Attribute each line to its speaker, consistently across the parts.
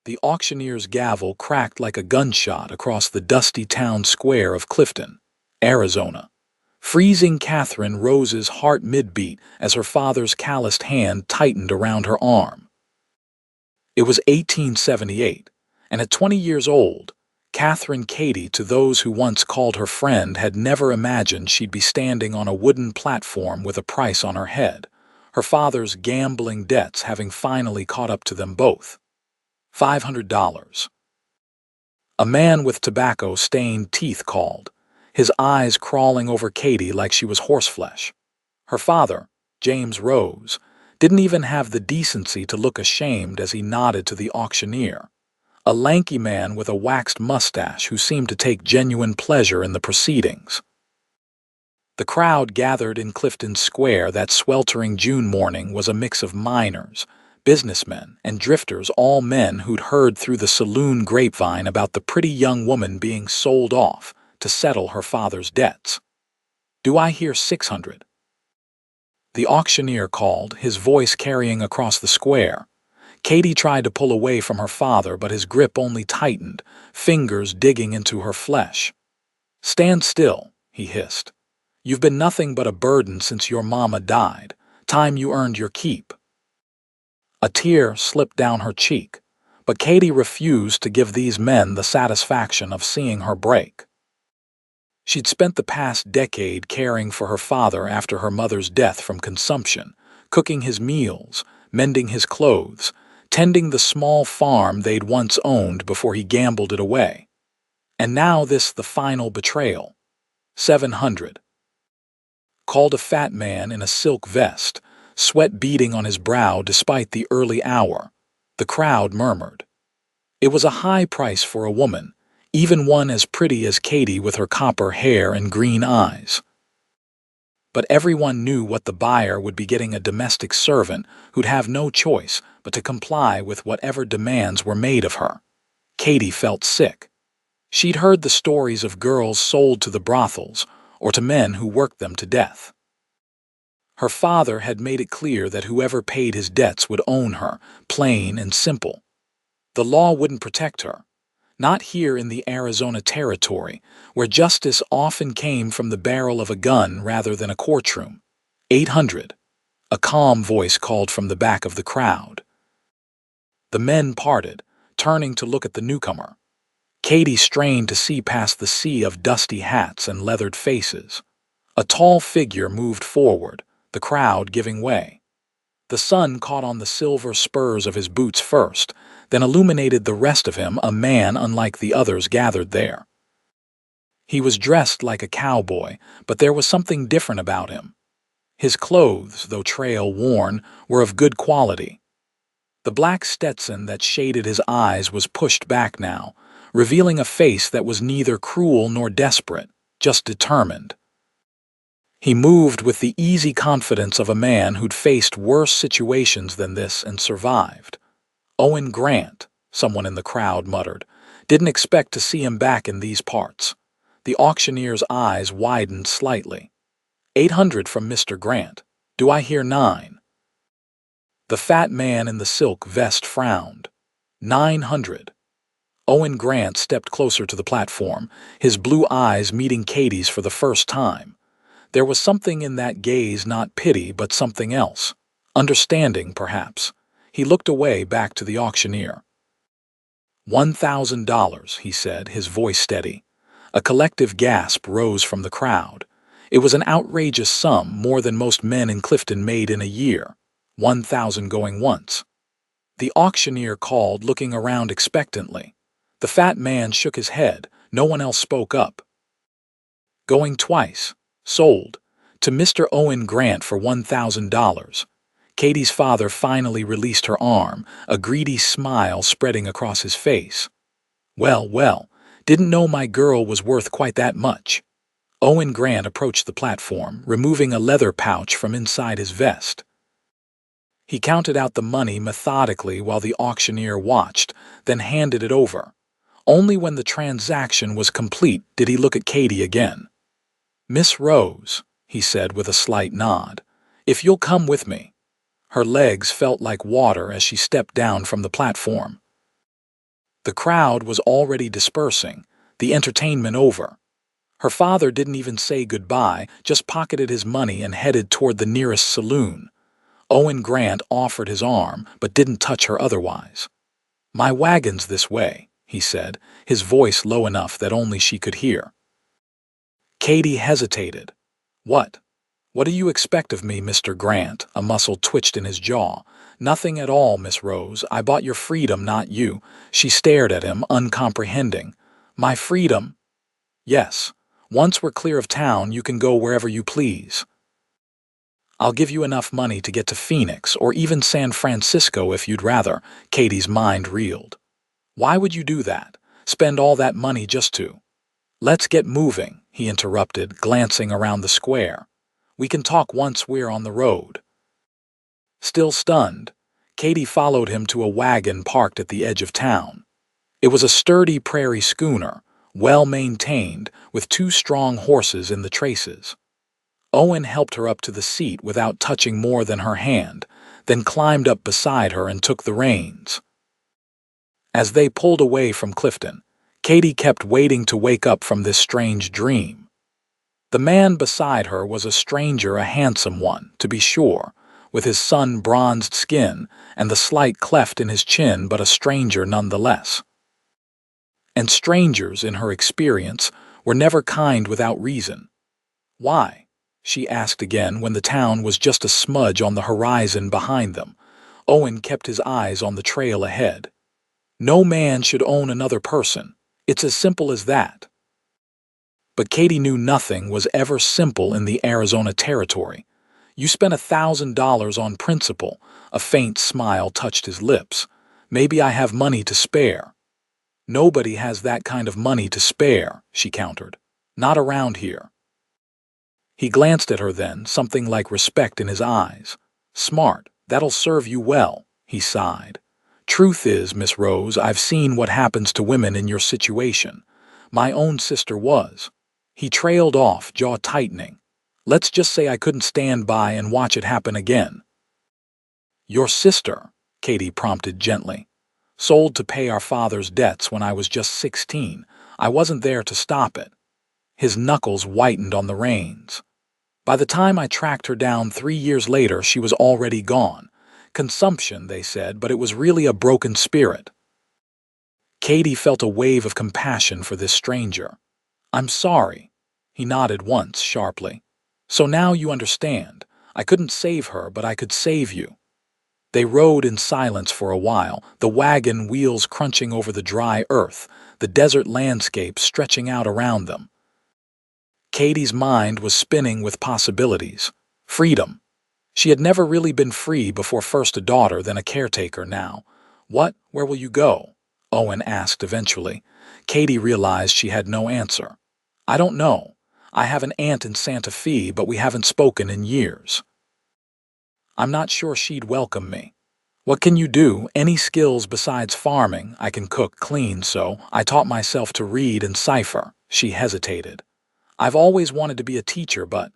Speaker 1: The auctioneer's gavel cracked like a gunshot across the dusty town square of Clifton, Arizona, freezing Catherine Rose's heart mid-beat as her father's calloused hand tightened around her arm. It was 1878, and at 20 years old, Catherine Katy, to those who once called her friend, had never imagined she'd be standing on a wooden platform with a price on her head, her father's gambling debts having finally caught up to them both. $500. A man with tobacco-stained teeth called, his eyes crawling over Katy like she was horseflesh. Her father, James Rose, didn't even have the decency to look ashamed as he nodded to the auctioneer, a lanky man with a waxed mustache who seemed to take genuine pleasure in the proceedings. The crowd gathered in Clifton Square that sweltering June morning was a mix of miners, businessmen, and drifters, all men who'd heard through the saloon grapevine about the pretty young woman being sold off to settle her father's debts. "Do I hear 600? The auctioneer called, his voice carrying across the square. Katy tried to pull away from her father, but his grip only tightened, fingers digging into her flesh. "Stand still," he hissed. "You've been nothing but a burden since your mama died. Time you earned your keep." A tear slipped down her cheek, but Katy refused to give these men the satisfaction of seeing her break. She'd spent the past decade caring for her father after her mother's death from consumption, cooking his meals, mending his clothes, tending the small farm they'd once owned before he gambled it away. And now the final betrayal. 700. Called a fat man in a silk vest, sweat beading on his brow despite the early hour. The crowd murmured. It was a high price for a woman, even one as pretty as Katy with her copper hair and green eyes. But everyone knew what the buyer would be getting: a domestic servant who'd have no choice but to comply with whatever demands were made of her. Katy felt sick. She'd heard the stories of girls sold to the brothels or to men who worked them to death. Her father had made it clear that whoever paid his debts would own her, plain and simple. The law wouldn't protect her. Not here in the Arizona territory, where justice often came from the barrel of a gun rather than a courtroom. 800. A calm voice called from the back of the crowd. The men parted, turning to look at the newcomer. Katy strained to see past the sea of dusty hats and leathered faces. A tall figure moved forward, the crowd giving way. The sun caught on the silver spurs of his boots first, then illuminated the rest of him, a man unlike the others gathered there. He was dressed like a cowboy, but there was something different about him. His clothes, though trail-worn, were of good quality. The black Stetson that shaded his eyes was pushed back now, revealing a face that was neither cruel nor desperate, just determined. He moved with the easy confidence of a man who'd faced worse situations than this and survived. "Owen Grant," someone in the crowd muttered. "Didn't expect to see him back in these parts." The auctioneer's eyes widened slightly. 800 from Mr. Grant. "Do I hear 9? The fat man in the silk vest frowned. 900. Owen Grant stepped closer to the platform, his blue eyes meeting Katy's for the first time. There was something in that gaze, not pity, but something else. Understanding, perhaps. He looked away back to the auctioneer. $1,000, he said, his voice steady. A collective gasp rose from the crowd. It was an outrageous sum, more than most men in Clifton made in a year. 1,000 going once. The auctioneer called, looking around expectantly. The fat man shook his head. No one else spoke up. Going twice. Sold. To Mr. Owen Grant for $1,000. Katy's father finally released her arm, a greedy smile spreading across his face. "Well, well, didn't know my girl was worth quite that much." Owen Grant approached the platform, removing a leather pouch from inside his vest. He counted out the money methodically while the auctioneer watched, then handed it over. Only when the transaction was complete did he look at Katy again. "Miss Rose," he said with a slight nod, "if you'll come with me." Her legs felt like water as she stepped down from the platform. The crowd was already dispersing, the entertainment over. Her father didn't even say goodbye, just pocketed his money and headed toward the nearest saloon. Owen Grant offered his arm, but didn't touch her otherwise. "My wagon's this way," he said, his voice low enough that only she could hear. Katie hesitated. "What? What do you expect of me, Mr. Grant?" A muscle twitched in his jaw. "Nothing at all, Miss Rose. I bought your freedom, not you." She stared at him, uncomprehending. "My freedom?" "Yes. Once we're clear of town, you can go wherever you please. I'll give you enough money to get to Phoenix or even San Francisco if you'd rather." Katie's mind reeled. "Why would you do that? Spend all that money just to—" "Let's get moving," he interrupted, glancing around the square. "We can talk once we're on the road." Still stunned, Katie followed him to a wagon parked at the edge of town. It was a sturdy prairie schooner, well-maintained, with 2 strong horses in the traces. Owen helped her up to the seat without touching more than her hand, then climbed up beside her and took the reins. As they pulled away from Clifton, Katie kept waiting to wake up from this strange dream. The man beside her was a stranger, a handsome one, to be sure, with his sun-bronzed skin and the slight cleft in his chin, but a stranger nonetheless. And strangers, in her experience, were never kind without reason. "Why?" she asked again when the town was just a smudge on the horizon behind them. Owen kept his eyes on the trail ahead. "No man should own another person. It's as simple as that." But Katie knew nothing was ever simple in the Arizona territory. "You spent $1,000 on principal." A faint smile touched his lips. "Maybe I have money to spare." "Nobody has that kind of money to spare," she countered. "Not around here." He glanced at her then, something like respect in his eyes. "Smart. That'll serve you well," he sighed. "Truth is, Miss Rose, I've seen what happens to women in your situation. My own sister was." He trailed off, jaw tightening. "Let's just say I couldn't stand by and watch it happen again." "Your sister," Katie prompted gently. "Sold to pay our father's debts when I was just 16. I wasn't there to stop it." His knuckles whitened on the reins. "By the time I tracked her down 3 years later, she was already gone. Consumption, they said, but it was really a broken spirit." Katie felt a wave of compassion for this stranger. "I'm sorry." He nodded once, sharply. "So now you understand. I couldn't save her, but I could save you." They rode in silence for a while, the wagon wheels crunching over the dry earth, the desert landscape stretching out around them. Katie's mind was spinning with possibilities. Freedom. She had never really been free before, first a daughter, then a caretaker now. Where will you go?" Owen asked eventually. Katie realized she had no answer. "I don't know. I have an aunt in Santa Fe, but we haven't spoken in years. I'm not sure she'd welcome me." "What can you do? Any skills besides farming?" "I can cook, clean, so I taught myself to read and cipher." She hesitated. "I've always wanted to be a teacher, but—"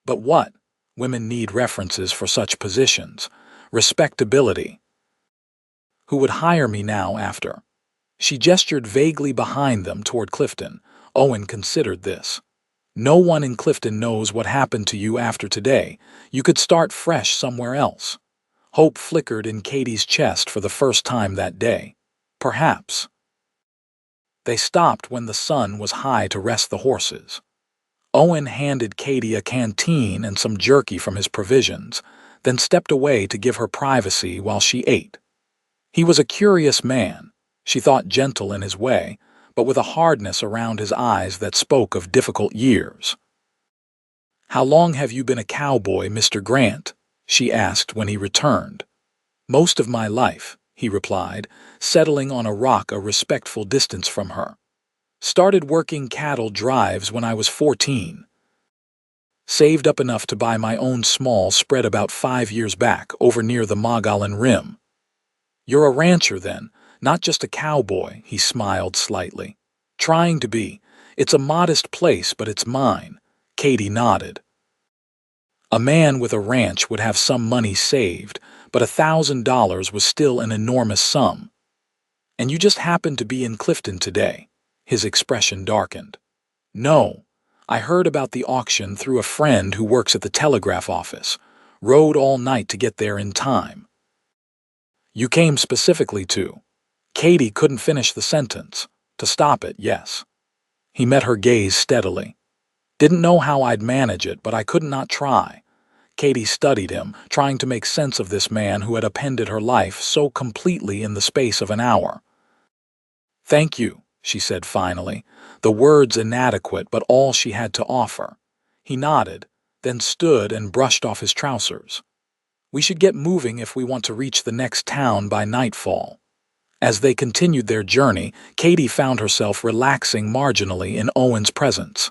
Speaker 1: "But what?" Women need references for such positions. "Respectability." "Who would hire me now after?" She gestured vaguely behind them toward Clifton. Owen considered this. "No one in Clifton knows what happened to you after today. You could start fresh somewhere else." Hope flickered in Katie's chest for the first time that day. Perhaps. They stopped when the sun was high to rest the horses. Owen handed Katie a canteen and some jerky from his provisions, then stepped away to give her privacy while she ate. He was a curious man, she thought, gentle in his way, but with a hardness around his eyes that spoke of difficult years. "How long have you been a cowboy, Mr. Grant?" she asked when he returned. "Most of my life," he replied, settling on a rock a respectful distance from her. "Started working cattle drives when I was 14. Saved up enough to buy my own small spread about 5 years back over near the Mogollon Rim." "You're a rancher then, not just a cowboy," he smiled slightly. "Trying to be. It's a modest place, but it's mine." Katie nodded. A man with a ranch would have some money saved, but $1,000 was still an enormous sum. And you just happened to be in Clifton today. His expression darkened. No, I heard about the auction through a friend who works at the telegraph office. Rode all night to get there in time. You came specifically to. Katie couldn't finish the sentence. To stop it, yes. He met her gaze steadily. Didn't know how I'd manage it, but I could not try. Katie studied him, trying to make sense of this man who had upended her life so completely in the space of an hour. Thank you, she said finally, the words inadequate but all she had to offer. He nodded, then stood and brushed off his trousers. We should get moving if we want to reach the next town by nightfall. As they continued their journey, Katie found herself relaxing marginally in Owen's presence.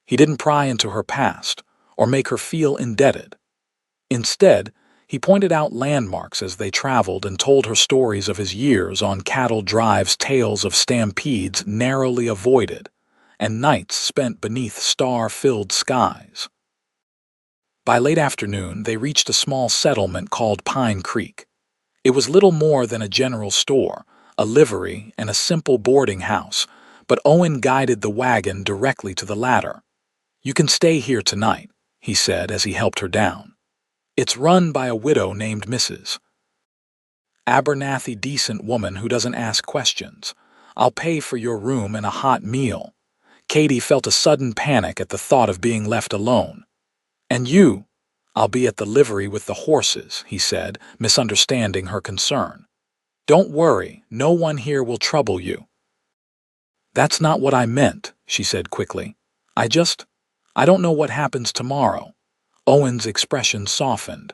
Speaker 1: He didn't pry into her past or make her feel indebted. Instead, he pointed out landmarks as they traveled and told her stories of his years on cattle drives, tales of stampedes narrowly avoided, and nights spent beneath star-filled skies. By late afternoon, they reached a small settlement called Pine Creek. It was little more than a general store, a livery, and a simple boarding house, but Owen guided the wagon directly to the latter. You can stay here tonight, he said as he helped her down. It's run by a widow named Mrs. Abernathy, decent woman who doesn't ask questions. I'll pay for your room and a hot meal. Katie felt a sudden panic at the thought of being left alone. And you? I'll be at the livery with the horses, he said, misunderstanding her concern. Don't worry, no one here will trouble you. That's not what I meant, she said quickly. I don't know what happens tomorrow. Owen's expression softened.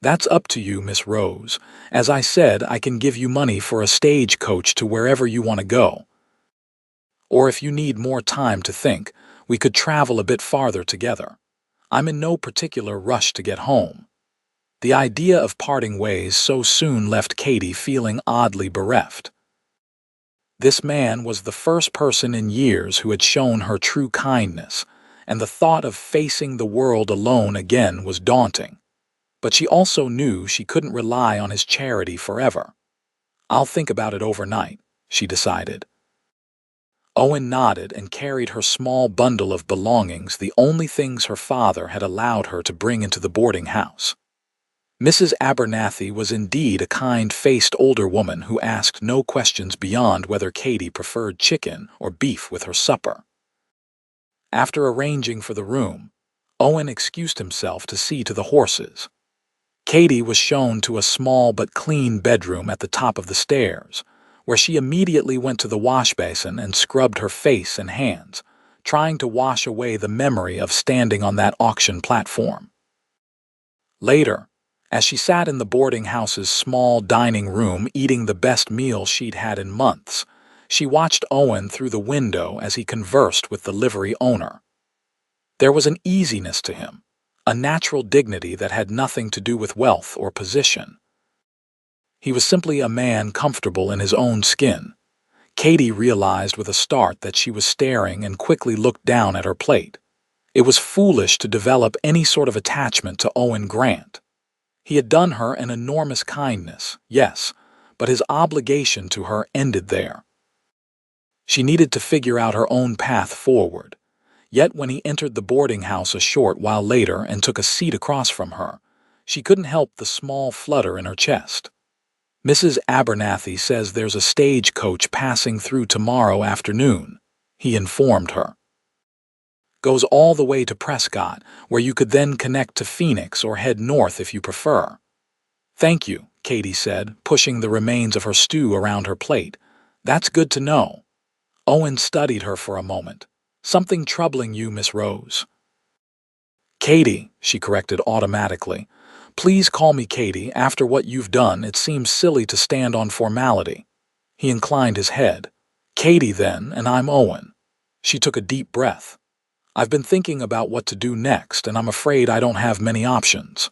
Speaker 1: That's up to you, Miss Rose. As I said, I can give you money for a stagecoach to wherever you want to go. Or if you need more time to think, we could travel a bit farther together. I'm in no particular rush to get home. The idea of parting ways so soon left Katie feeling oddly bereft. This man was the first person in years who had shown her true kindness, and the thought of facing the world alone again was daunting. But she also knew she couldn't rely on his charity forever. I'll think about it overnight, she decided. Owen nodded and carried her small bundle of belongings, the only things her father had allowed her to bring into the boarding house. Mrs. Abernathy was indeed a kind-faced older woman who asked no questions beyond whether Katie preferred chicken or beef with her supper. After arranging for the room, Owen excused himself to see to the horses. Katie was shown to a small but clean bedroom at the top of the stairs, where she immediately went to the wash basin and scrubbed her face and hands, trying to wash away the memory of standing on that auction platform. Later, as she sat in the boarding house's small dining room eating the best meal she'd had in months, she watched Owen through the window as he conversed with the livery owner. There was an easiness to him, a natural dignity that had nothing to do with wealth or position. He was simply a man comfortable in his own skin. Katie realized with a start that she was staring and quickly looked down at her plate. It was foolish to develop any sort of attachment to Owen Grant. He had done her an enormous kindness, yes, but his obligation to her ended there. She needed to figure out her own path forward. Yet when he entered the boarding house a short while later and took a seat across from her, she couldn't help the small flutter in her chest. Mrs. Abernathy says there's a stagecoach passing through tomorrow afternoon, he informed her. Goes all the way to Prescott, where you could then connect to Phoenix or head north if you prefer. Thank you, Katie said, pushing the remains of her stew around her plate. That's good to know. Owen studied her for a moment. Something troubling you, Miss Rose? Katie, she corrected automatically. Please call me Katie. After what you've done, it seems silly to stand on formality. He inclined his head. Katie, then, and I'm Owen. She took a deep breath. I've been thinking about what to do next, and I'm afraid I don't have many options.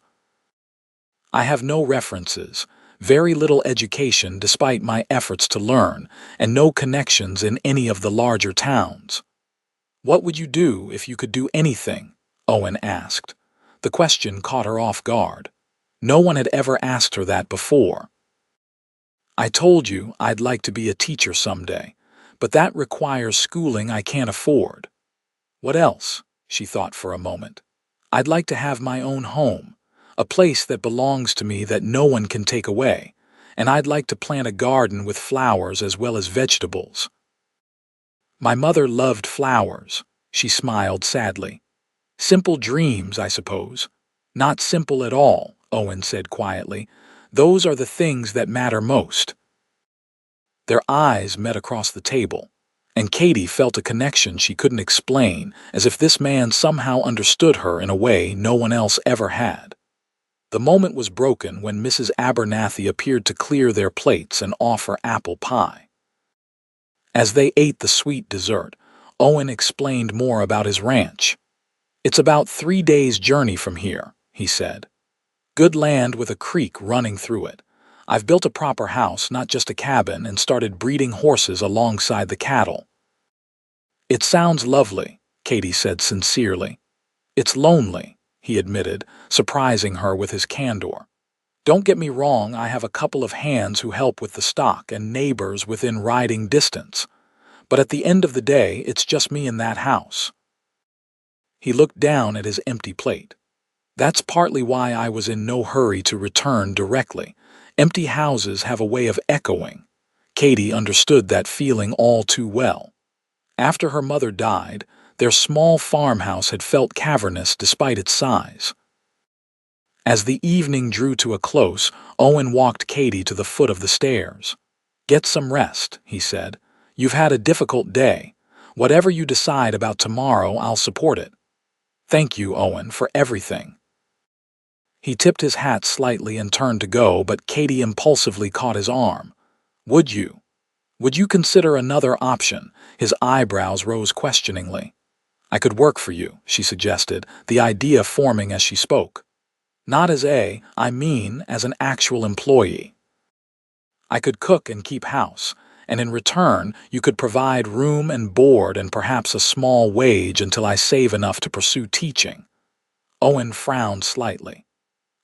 Speaker 1: I have no references, very little education despite my efforts to learn, and no connections in any of the larger towns. What would you do if you could do anything? Owen asked. The question caught her off guard. No one had ever asked her that before. I told you I'd like to be a teacher someday, but that requires schooling I can't afford. What else? She thought for a moment. I'd like to have my own home, a place that belongs to me that no one can take away, and I'd like to plant a garden with flowers as well as vegetables. My mother loved flowers, she smiled sadly. Simple dreams, I suppose. Not simple at all, Owen said quietly. Those are the things that matter most. Their eyes met across the table, and Katie felt a connection she couldn't explain, as if this man somehow understood her in a way no one else ever had. The moment was broken when Mrs. Abernathy appeared to clear their plates and offer apple pie. As they ate the sweet dessert, Owen explained more about his ranch. It's about 3 days' journey from here, he said. Good land with a creek running through it. I've built a proper house, not just a cabin, and started breeding horses alongside the cattle. It sounds lovely, Katie said sincerely. It's lonely, he admitted, surprising her with his candor. Don't get me wrong, I have a couple of hands who help with the stock and neighbors within riding distance. But at the end of the day, it's just me in that house. He looked down at his empty plate. That's partly why I was in no hurry to return directly. Empty houses have a way of echoing. Katie understood that feeling all too well. After her mother died, their small farmhouse had felt cavernous despite its size. As the evening drew to a close, Owen walked Katie to the foot of the stairs. Get some rest, he said. You've had a difficult day. Whatever you decide about tomorrow, I'll support it. Thank you, Owen, for everything. He tipped his hat slightly and turned to go, but Katie impulsively caught his arm. Would you? Would you consider another option? His eyebrows rose questioningly. I could work for you, she suggested, the idea forming as she spoke. Not as I mean as an actual employee. I could cook and keep house, and in return you could provide room and board and perhaps a small wage until I save enough to pursue teaching. Owen frowned slightly.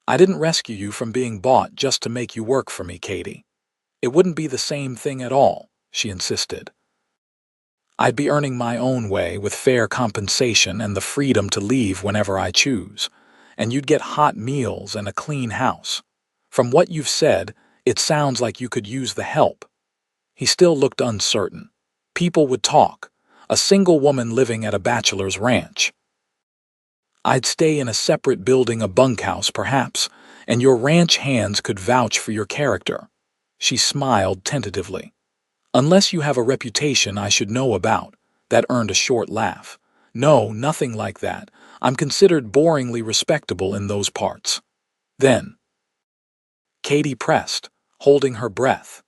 Speaker 1: I didn't rescue you from being bought just to make you work for me, Katie. It wouldn't be the same thing at all, she insisted. I'd be earning my own way with fair compensation and the freedom to leave whenever I choose, and you'd get hot meals and a clean house. From what you've said, it sounds like you could use the help. He still looked uncertain. People would talk. A single woman living at a bachelor's ranch. I'd stay in a separate building, a bunkhouse perhaps, and your ranch hands could vouch for your character. She smiled tentatively. Unless you have a reputation I should know about. That earned a short laugh. No, nothing like that. I'm considered boringly respectable in those parts. Then, Katie pressed, holding her breath.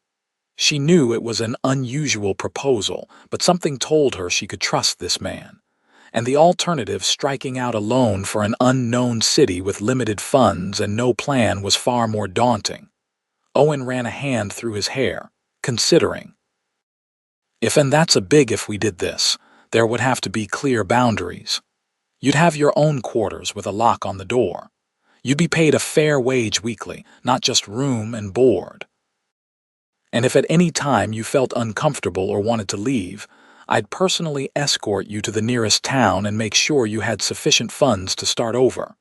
Speaker 1: She knew it was an unusual proposal, but something told her she could trust this man. And the alternative, striking out alone for an unknown city with limited funds and no plan, was far more daunting. Owen ran a hand through his hair, considering. And that's a big if we did this, there would have to be clear boundaries. You'd have your own quarters with a lock on the door. You'd be paid a fair wage weekly, not just room and board. And if at any time you felt uncomfortable or wanted to leave, I'd personally escort you to the nearest town and make sure you had sufficient funds to start over.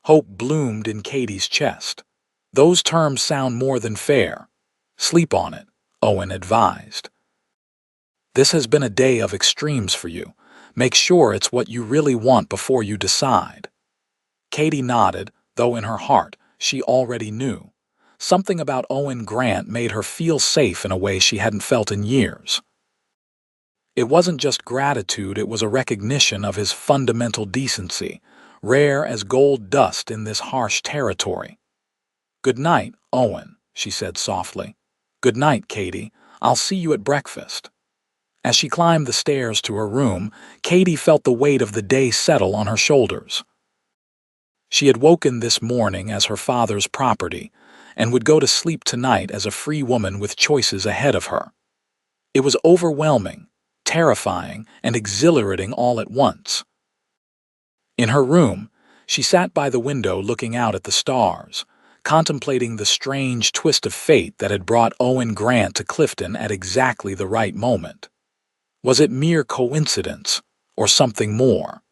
Speaker 1: Hope bloomed in Katie's chest. Those terms sound more than fair. Sleep on it, Owen advised. This has been a day of extremes for you. Make sure it's what you really want before you decide. Katie nodded, though in her heart she already knew. Something about Owen Grant made her feel safe in a way she hadn't felt in years. It wasn't just gratitude, it was a recognition of his fundamental decency, rare as gold dust in this harsh territory. Good night, Owen, she said softly. Good night, Katie. I'll see you at breakfast. As she climbed the stairs to her room, Katie felt the weight of the day settle on her shoulders. She had woken this morning as her father's property, and would go to sleep tonight as a free woman with choices ahead of her. It was overwhelming, terrifying, and exhilarating all at once. In her room, she sat by the window looking out at the stars, contemplating the strange twist of fate that had brought Owen Grant to Clifton at exactly the right moment. Was it mere coincidence, or something more?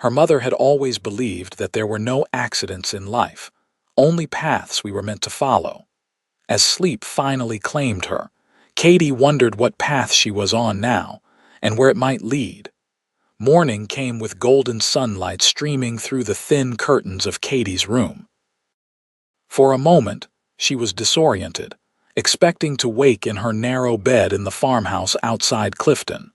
Speaker 1: Her mother had always believed that there were no accidents in life, only paths we were meant to follow. As sleep finally claimed her, Katie wondered what path she was on now, and where it might lead. Morning came with golden sunlight streaming through the thin curtains of Katie's room. For a moment, she was disoriented, expecting to wake in her narrow bed in the farmhouse outside Clifton.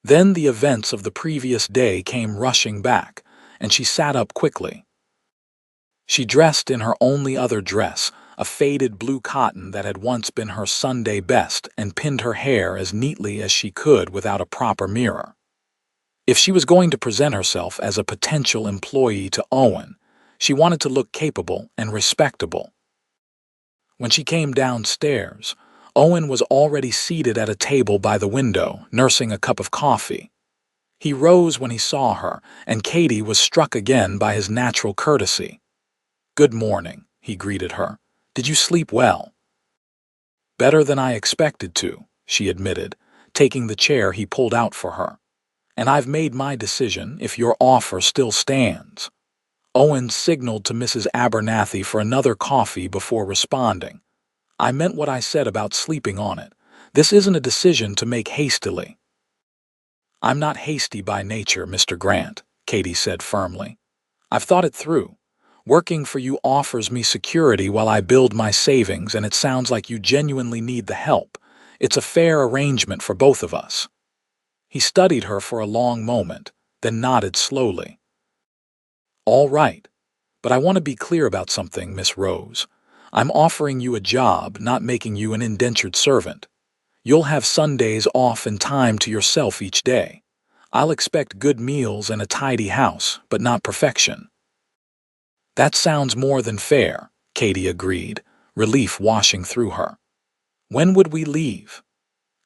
Speaker 1: Then the events of the previous day came rushing back, and she sat up quickly. She dressed in her only other dress, a faded blue cotton that had once been her Sunday best, and pinned her hair as neatly as she could without a proper mirror. If she was going to present herself as a potential employee to Owen, she wanted to look capable and respectable. When she came downstairs, Owen was already seated at a table by the window, nursing a cup of coffee. He rose when he saw her, and Katie was struck again by his natural courtesy. "Good morning," he greeted her. "Did you sleep well?" "Better than I expected to," she admitted, taking the chair he pulled out for her. "And I've made my decision if your offer still stands." Owen signaled to Mrs. Abernathy for another coffee before responding. "I meant what I said about sleeping on it. This isn't a decision to make hastily." "I'm not hasty by nature, Mr. Grant," Katie said firmly. "I've thought it through. Working for you offers me security while I build my savings, and it sounds like you genuinely need the help. It's a fair arrangement for both of us." He studied her for a long moment, then nodded slowly. "All right, but I want to be clear about something, Miss Rose. I'm offering you a job, not making you an indentured servant. You'll have Sundays off and time to yourself each day. I'll expect good meals and a tidy house, but not perfection." "That sounds more than fair," Katie agreed, relief washing through her. "When would we leave?"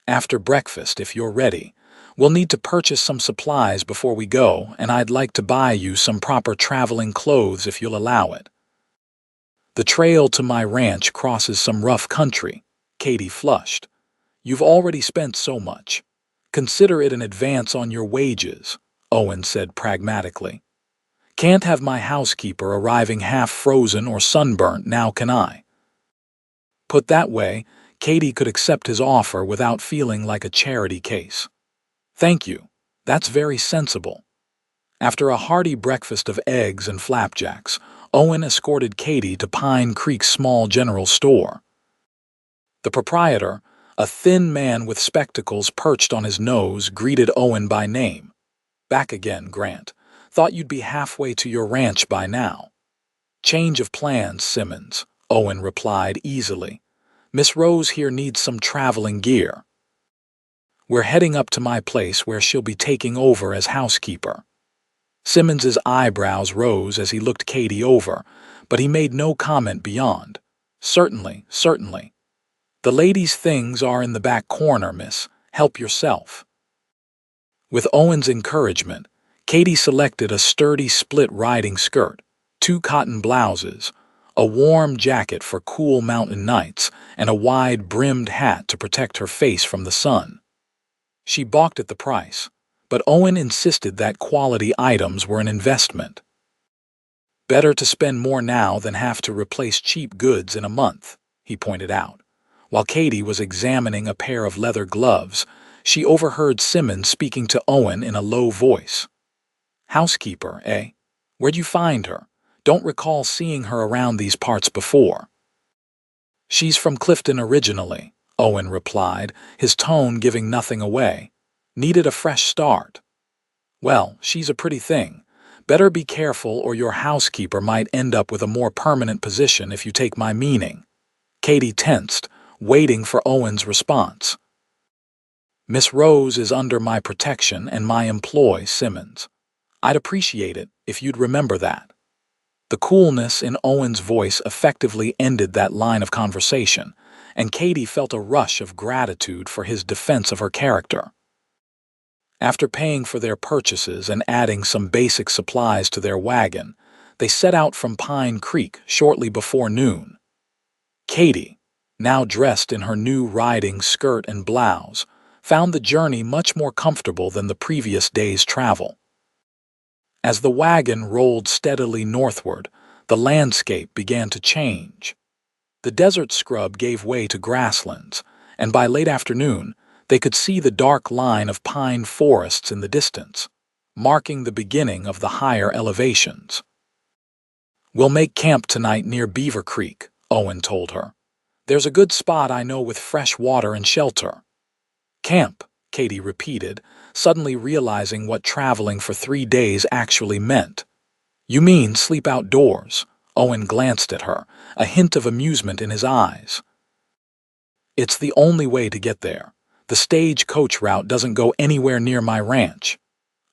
Speaker 1: "After breakfast, if you're ready. We'll need to purchase some supplies before we go, and I'd like to buy you some proper traveling clothes if you'll allow it." "The trail to my ranch crosses some rough country," Katie flushed. "You've already spent so much. Consider it an advance on your wages," Owen said pragmatically. "Can't have my housekeeper arriving half frozen or sunburnt, now can I?" Put that way, Katie could accept his offer without feeling like a charity case. "Thank you. That's very sensible." After a hearty breakfast of eggs and flapjacks, Owen escorted Katie to Pine Creek's small general store. The proprietor, a thin man with spectacles perched on his nose, greeted Owen by name. "Back again, Grant. Thought you'd be halfway to your ranch by now." "Change of plans, Simmons," Owen replied easily. "Miss Rose here needs some traveling gear. We're heading up to my place where she'll be taking over as housekeeper." Simmons's eyebrows rose as he looked Katie over, but he made no comment beyond. "Certainly, certainly. The ladies' things are in the back corner, miss. Help yourself." With Owen's encouragement, Katie selected a sturdy split riding skirt, 2 cotton blouses, a warm jacket for cool mountain nights, and a wide-brimmed hat to protect her face from the sun. She balked at the price, but Owen insisted that quality items were an investment. "Better to spend more now than have to replace cheap goods in a month," he pointed out. While Katie was examining a pair of leather gloves, she overheard Simmons speaking to Owen in a low voice. "Housekeeper, eh? Where'd you find her? Don't recall seeing her around these parts before." "She's from Clifton originally," Owen replied, his tone giving nothing away. "Needed a fresh start." "Well, she's a pretty thing. Better be careful or your housekeeper might end up with a more permanent position if you take my meaning." Katie tensed, waiting for Owen's response. "Miss Rose is under my protection and my employ, Simmons. I'd appreciate it if you'd remember that." The coolness in Owen's voice effectively ended that line of conversation, and Katie felt a rush of gratitude for his defense of her character. After paying for their purchases and adding some basic supplies to their wagon, They set out from Pine Creek shortly before noon. Katie, now dressed in her new riding skirt and blouse, found the journey much more comfortable than the previous day's travel. As the wagon rolled steadily northward, the landscape began to change. The desert scrub gave way to grasslands, and by late afternoon, they could see the dark line of pine forests in the distance, marking the beginning of the higher elevations. "We'll make camp tonight near Beaver Creek," Owen told her. "There's a good spot I know with fresh water and shelter." "Camp," Katie repeated, suddenly realizing what traveling for 3 days actually meant. "You mean sleep outdoors?" Owen glanced at her, a hint of amusement in his eyes. "It's the only way to get there. The stagecoach route doesn't go anywhere near my ranch."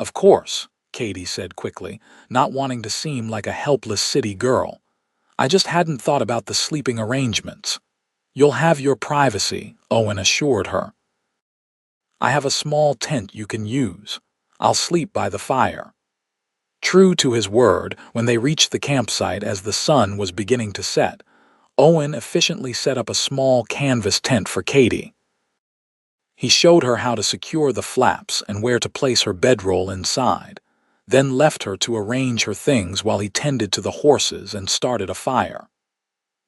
Speaker 1: "Of course," Katie said quickly, not wanting to seem like a helpless city girl. "I just hadn't thought about the sleeping arrangements." "You'll have your privacy," Owen assured her. "I have a small tent you can use. I'll sleep by the fire." True to his word, when they reached the campsite as the sun was beginning to set, Owen efficiently set up a small canvas tent for Katie. He showed her how to secure the flaps and where to place her bedroll inside, then left her to arrange her things while he tended to the horses and started a fire.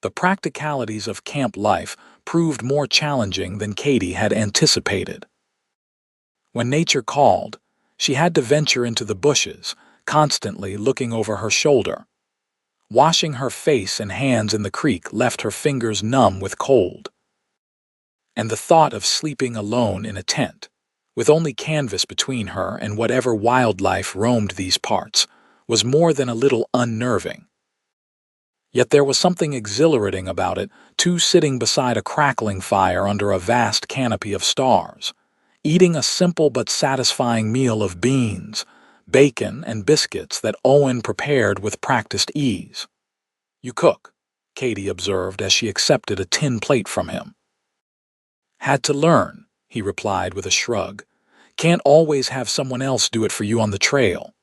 Speaker 1: The practicalities of camp life proved more challenging than Katie had anticipated. When nature called, she had to venture into the bushes, constantly looking over her shoulder. Washing her face and hands in the creek left her fingers numb with cold. And the thought of sleeping alone in a tent, with only canvas between her and whatever wildlife roamed these parts, was more than a little unnerving. Yet there was something exhilarating about it, two sitting beside a crackling fire under a vast canopy of stars, eating a simple but satisfying meal of beans, bacon, and biscuits that Owen prepared with practiced ease. "You cook," Katie observed as she accepted a tin plate from him. "Had to learn," he replied with a shrug. "Can't always have someone else do it for you on the trail."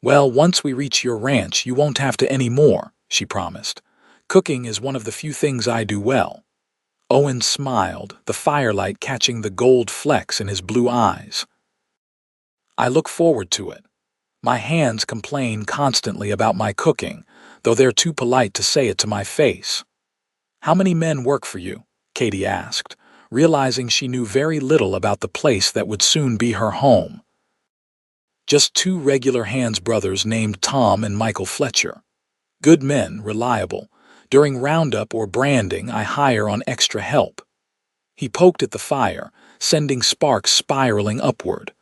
Speaker 1: "Well, once we reach your ranch, you won't have to anymore," she promised. "Cooking is one of the few things I do well." Owen smiled, the firelight catching the gold flecks in his blue eyes. "I look forward to it. My hands complain constantly about my cooking, though they're too polite to say it to my face." "How many men work for you?" Katie asked, realizing she knew very little about the place that would soon be her home. "Just 2 regular hands brothers named Tom and Michael Fletcher. Good men, reliable. During roundup or branding, I hire on extra help." He poked at the fire, sending sparks spiraling upward.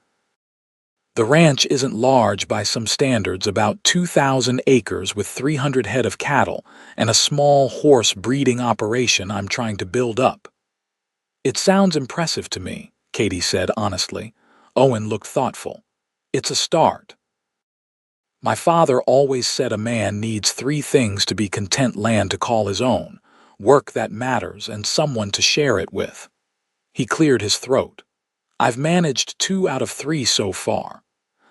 Speaker 1: "The ranch isn't large by some standards, about 2,000 acres with 300 head of cattle and a small horse breeding operation I'm trying to build up." "It sounds impressive to me," Katie said honestly. Owen looked thoughtful. "It's a start." "My father always said a man needs 3 things to be content: land to call his own, work that matters, and someone to share it with." He cleared his throat. "I've managed 2 out of 3 so far."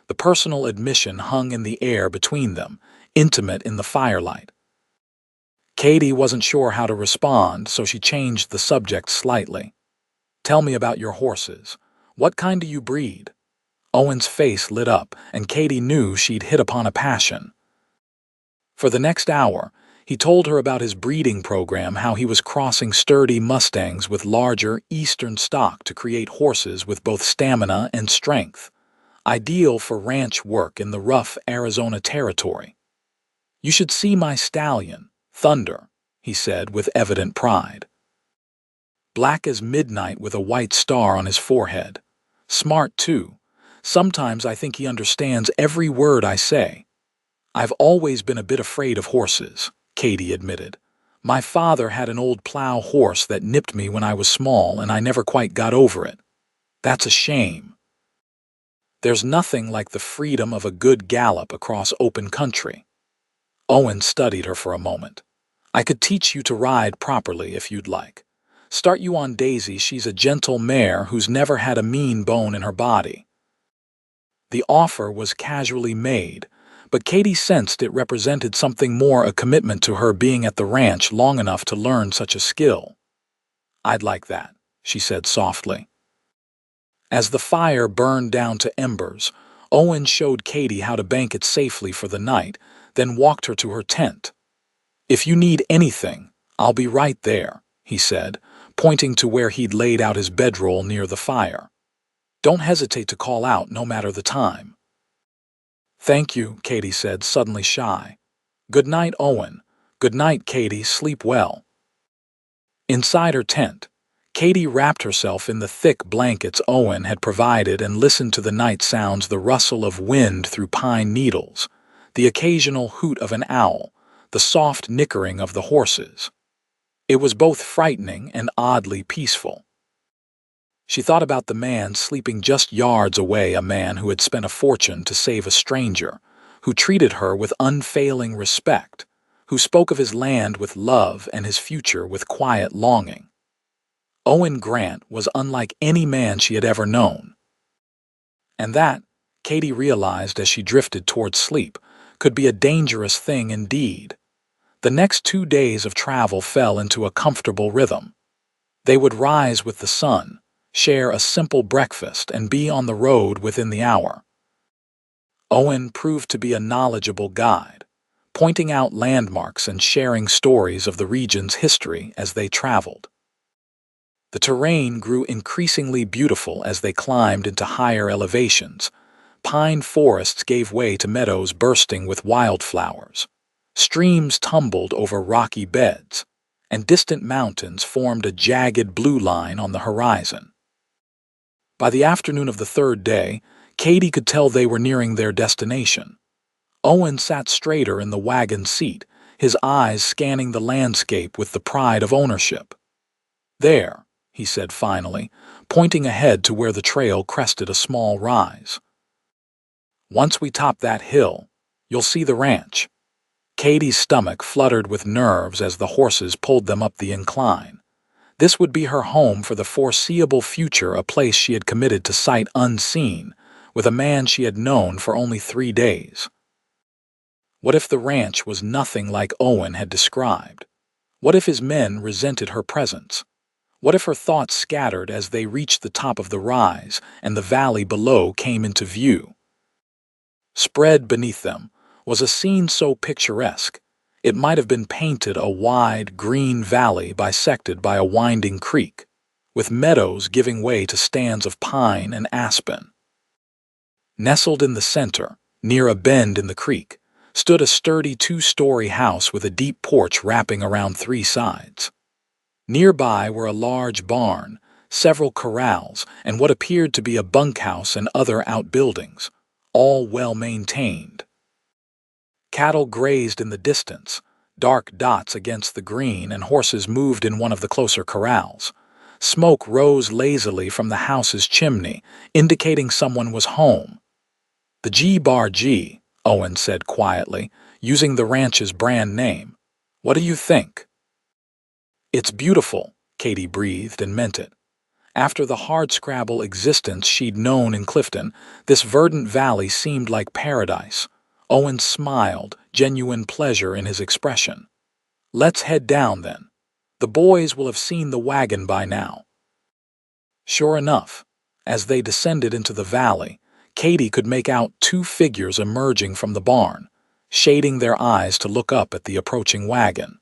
Speaker 1: The personal admission hung in the air between them, intimate in the firelight. Katie wasn't sure how to respond, so she changed the subject slightly. "Tell me about your horses. What kind do you breed?" Owen's face lit up, and Katie knew she'd hit upon a passion. For the next hour, he told her about his breeding program, how he was crossing sturdy Mustangs with larger eastern stock to create horses with both stamina and strength, ideal for ranch work in the rough Arizona territory. "You should see my stallion, Thunder," he said with evident pride. "Black as midnight with a white star on his forehead. Smart, too. Sometimes I think he understands every word I say." "I've always been a bit afraid of horses," Katie admitted. "My father had an old plow horse that nipped me when I was small, and I never quite got over it." "That's a shame." "There's nothing like the freedom of a good gallop across open country." Owen studied her for a moment. "I could teach you to ride properly if you'd like. Start you on Daisy. She's a gentle mare who's never had a mean bone in her body." The offer was casually made, but Katie sensed it represented something more, a commitment to her being at the ranch long enough to learn such a skill. "I'd like that," she said softly. As the fire burned down to embers, Owen showed Katie how to bank it safely for the night, then walked her to her tent. "If you need anything, I'll be right there," he said, pointing to where he'd laid out his bedroll near the fire. "Don't hesitate to call out no matter the time." "Thank you," Katie said, suddenly shy. "Good night, Owen." "Good night, Katie. Sleep well." Inside her tent, Katie wrapped herself in the thick blankets Owen had provided and listened to the night sounds, the rustle of wind through pine needles, the occasional hoot of an owl, the soft nickering of the horses. It was both frightening and oddly peaceful. She thought about the man sleeping just yards away, a man who had spent a fortune to save a stranger, who treated her with unfailing respect, who spoke of his land with love and his future with quiet longing. Owen Grant was unlike any man she had ever known. And that, Katie realized as she drifted toward sleep, could be a dangerous thing indeed. The next 2 days of travel fell into a comfortable rhythm. They would rise with the sun, share a simple breakfast, and be on the road within the hour. Owen proved to be a knowledgeable guide, pointing out landmarks and sharing stories of the region's history as they traveled. The terrain grew increasingly beautiful as they climbed into higher elevations. Pine forests gave way to meadows bursting with wildflowers. Streams tumbled over rocky beds, and distant mountains formed a jagged blue line on the horizon. By the afternoon of the third day, Katie could tell they were nearing their destination. Owen sat straighter in the wagon seat, his eyes scanning the landscape with the pride of ownership. "There," he said finally, pointing ahead to where the trail crested a small rise. "Once we top that hill, you'll see the ranch." Katie's stomach fluttered with nerves as the horses pulled them up the incline. This would be her home for the foreseeable future, a place she had committed to sight unseen, with a man she had known for only 3 days. What if the ranch was nothing like Owen had described? What if his men resented her presence? What if her thoughts scattered as they reached the top of the rise and the valley below came into view? Spread beneath them was a scene so picturesque, it might have been painted, a wide, green valley bisected by a winding creek, with meadows giving way to stands of pine and aspen. Nestled in the center, near a bend in the creek, stood a sturdy 2-story house with a deep porch wrapping around 3 sides. Nearby were a large barn, several corrals, and what appeared to be a bunkhouse and other outbuildings, all well maintained. Cattle grazed in the distance, dark dots against the green, and horses moved in one of the closer corrals. Smoke rose lazily from the house's chimney, indicating someone was home. "The G-Bar-G," Owen said quietly, using the ranch's brand name. "What do you think?" "It's beautiful," Katie breathed and meant it. After the hardscrabble existence she'd known in Clifton, this verdant valley seemed like paradise. Owen smiled, genuine pleasure in his expression. "Let's head down, then. The boys will have seen the wagon by now." Sure enough, as they descended into the valley, Katie could make out 2 figures emerging from the barn, shading their eyes to look up at the approaching wagon.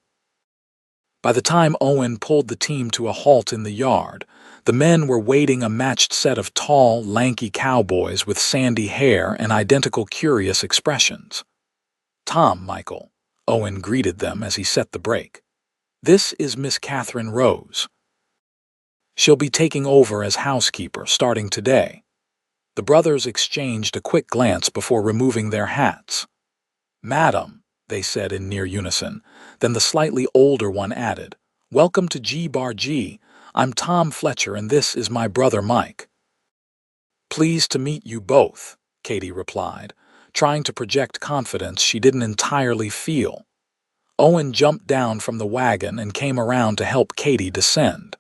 Speaker 1: By the time Owen pulled the team to a halt in the yard, the men were waiting, a matched set of tall, lanky cowboys with sandy hair and identical curious expressions. "Tom, Michael," Owen greeted them as he set the brake. "This is Miss Catherine Rose. She'll be taking over as housekeeper starting today." The brothers exchanged a quick glance before removing their hats. "Madam," they said in near unison. Then the slightly older one added, "Welcome to G-Bar-G. I'm Tom Fletcher and this is my brother Mike." "Pleased to meet you both," Katie replied, trying to project confidence she didn't entirely feel. Owen jumped down from the wagon and came around to help Katie descend.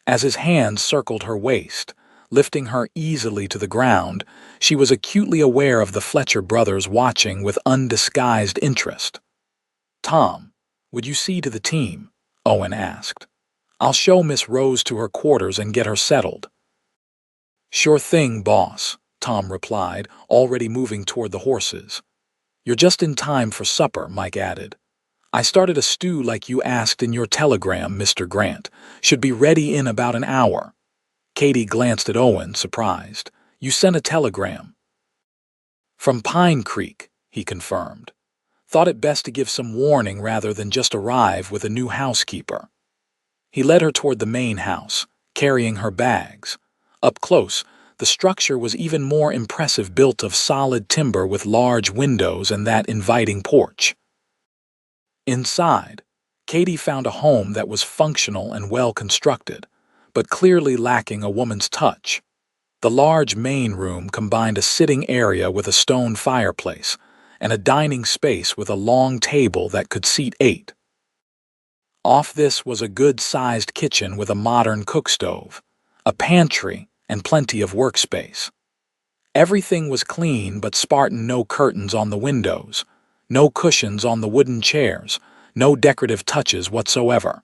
Speaker 1: As his hands circled her waist, Lifting her easily to the ground, she was acutely aware of the Fletcher brothers watching with undisguised interest. "Tom, would you see to the team?" Owen asked. "I'll show Miss Rose to her quarters and get her settled." "Sure thing, boss," Tom replied, already moving toward the horses. "You're just in time for supper," Mike added. "I started a stew like you asked in your telegram, Mr. Grant. Should be ready in about an hour." Katie glanced at Owen, surprised. "You sent a telegram?" "From Pine Creek," he confirmed. "Thought it best to give some warning rather than just arrive with a new housekeeper." He led her toward the main house, carrying her bags. Up close, the structure was even more impressive, built of solid timber with large windows and that inviting porch. Inside, Katie found a home that was functional and well constructed, but clearly lacking a woman's touch. The large main room combined a sitting area with a stone fireplace and a dining space with a long table that could seat 8. Off this was a good-sized kitchen with a modern cookstove, a pantry, and plenty of workspace. Everything was clean but Spartan: no curtains on the windows, no cushions on the wooden chairs, no decorative touches whatsoever.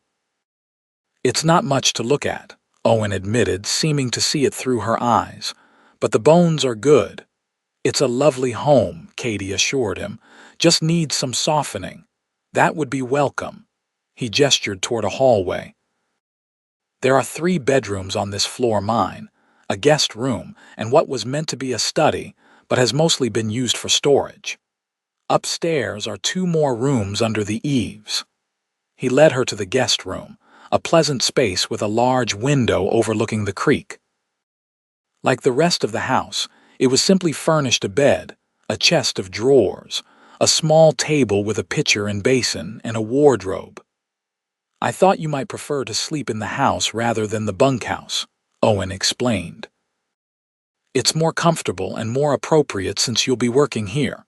Speaker 1: "It's not much to look at," Owen admitted, seeming to see it through her eyes, "but the bones are good." "It's a lovely home," Katie assured him, "just needs some softening. That would be welcome." He gestured toward a hallway. "There are 3 bedrooms on this floor: mine, a guest room, and what was meant to be a study, but has mostly been used for storage. Upstairs are 2 more rooms under the eaves." He led her to the guest room, a pleasant space with a large window overlooking the creek. Like the rest of the house, it was simply furnished: a bed, a chest of drawers, a small table with a pitcher and basin, and a wardrobe. "I thought you might prefer to sleep in the house rather than the bunkhouse," Owen explained. "It's more comfortable and more appropriate since you'll be working here.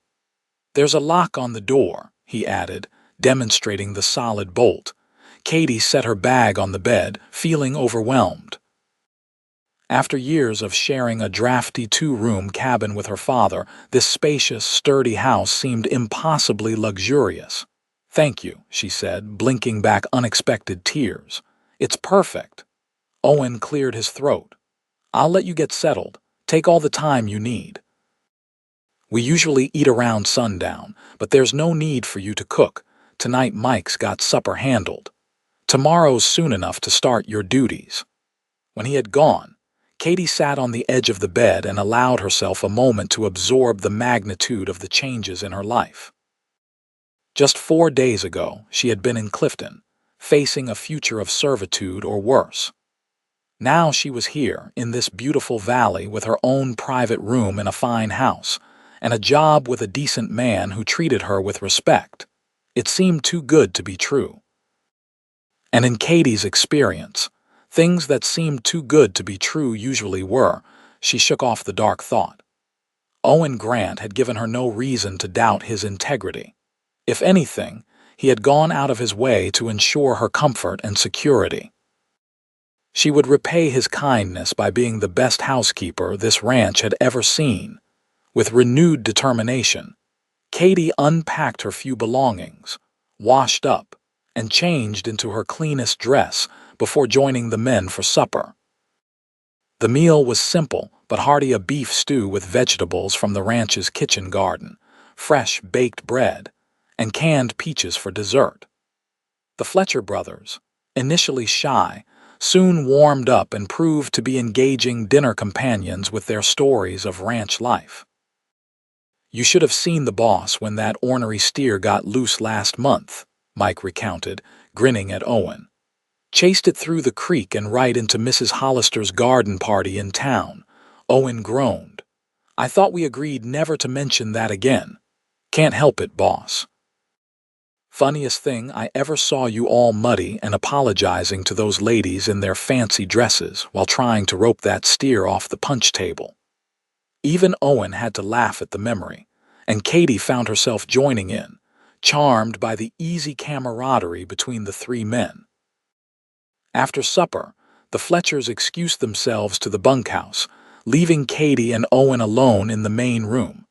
Speaker 1: There's a lock on the door," he added, demonstrating the solid bolt. Katie set her bag on the bed, feeling overwhelmed. After years of sharing a drafty 2-room cabin with her father, this spacious, sturdy house seemed impossibly luxurious. "Thank you," she said, blinking back unexpected tears. "It's perfect." Owen cleared his throat. "I'll let you get settled. Take all the time you need. We usually eat around sundown, but there's no need for you to cook. Tonight Mike's got supper handled. Tomorrow's soon enough to start your duties." When he had gone, Katie sat on the edge of the bed and allowed herself a moment to absorb the magnitude of the changes in her life. Just 4 days ago, she had been in Clifton, facing a future of servitude or worse. Now she was here, in this beautiful valley, with her own private room in a fine house, and a job with a decent man who treated her with respect. It seemed too good to be true. And in Katie's experience, things that seemed too good to be true usually were. She shook off the dark thought. Owen Grant had given her no reason to doubt his integrity. If anything, he had gone out of his way to ensure her comfort and security. She would repay his kindness by being the best housekeeper this ranch had ever seen. With renewed determination, Katie unpacked her few belongings, washed up, and changed into her cleanest dress before joining the men for supper. The meal was simple but hearty: a beef stew with vegetables from the ranch's kitchen garden, fresh baked bread, and canned peaches for dessert. The Fletcher brothers, initially shy, soon warmed up and proved to be engaging dinner companions with their stories of ranch life. "You should have seen the boss when that ornery steer got loose last month," Mike recounted, grinning at Owen. "Chased it through the creek and right into Mrs. Hollister's garden party in town." Owen groaned. "I thought we agreed never to mention that again." "Can't help it, boss." "Funniest thing, I ever saw you all muddy and apologizing to those ladies in their fancy dresses while trying to rope that steer off the punch table." Even Owen had to laugh at the memory, and Katie found herself joining in, charmed by the easy camaraderie between the 3 men. After supper, The Fletchers excused themselves to the bunkhouse, leaving Katie and Owen alone in the main room.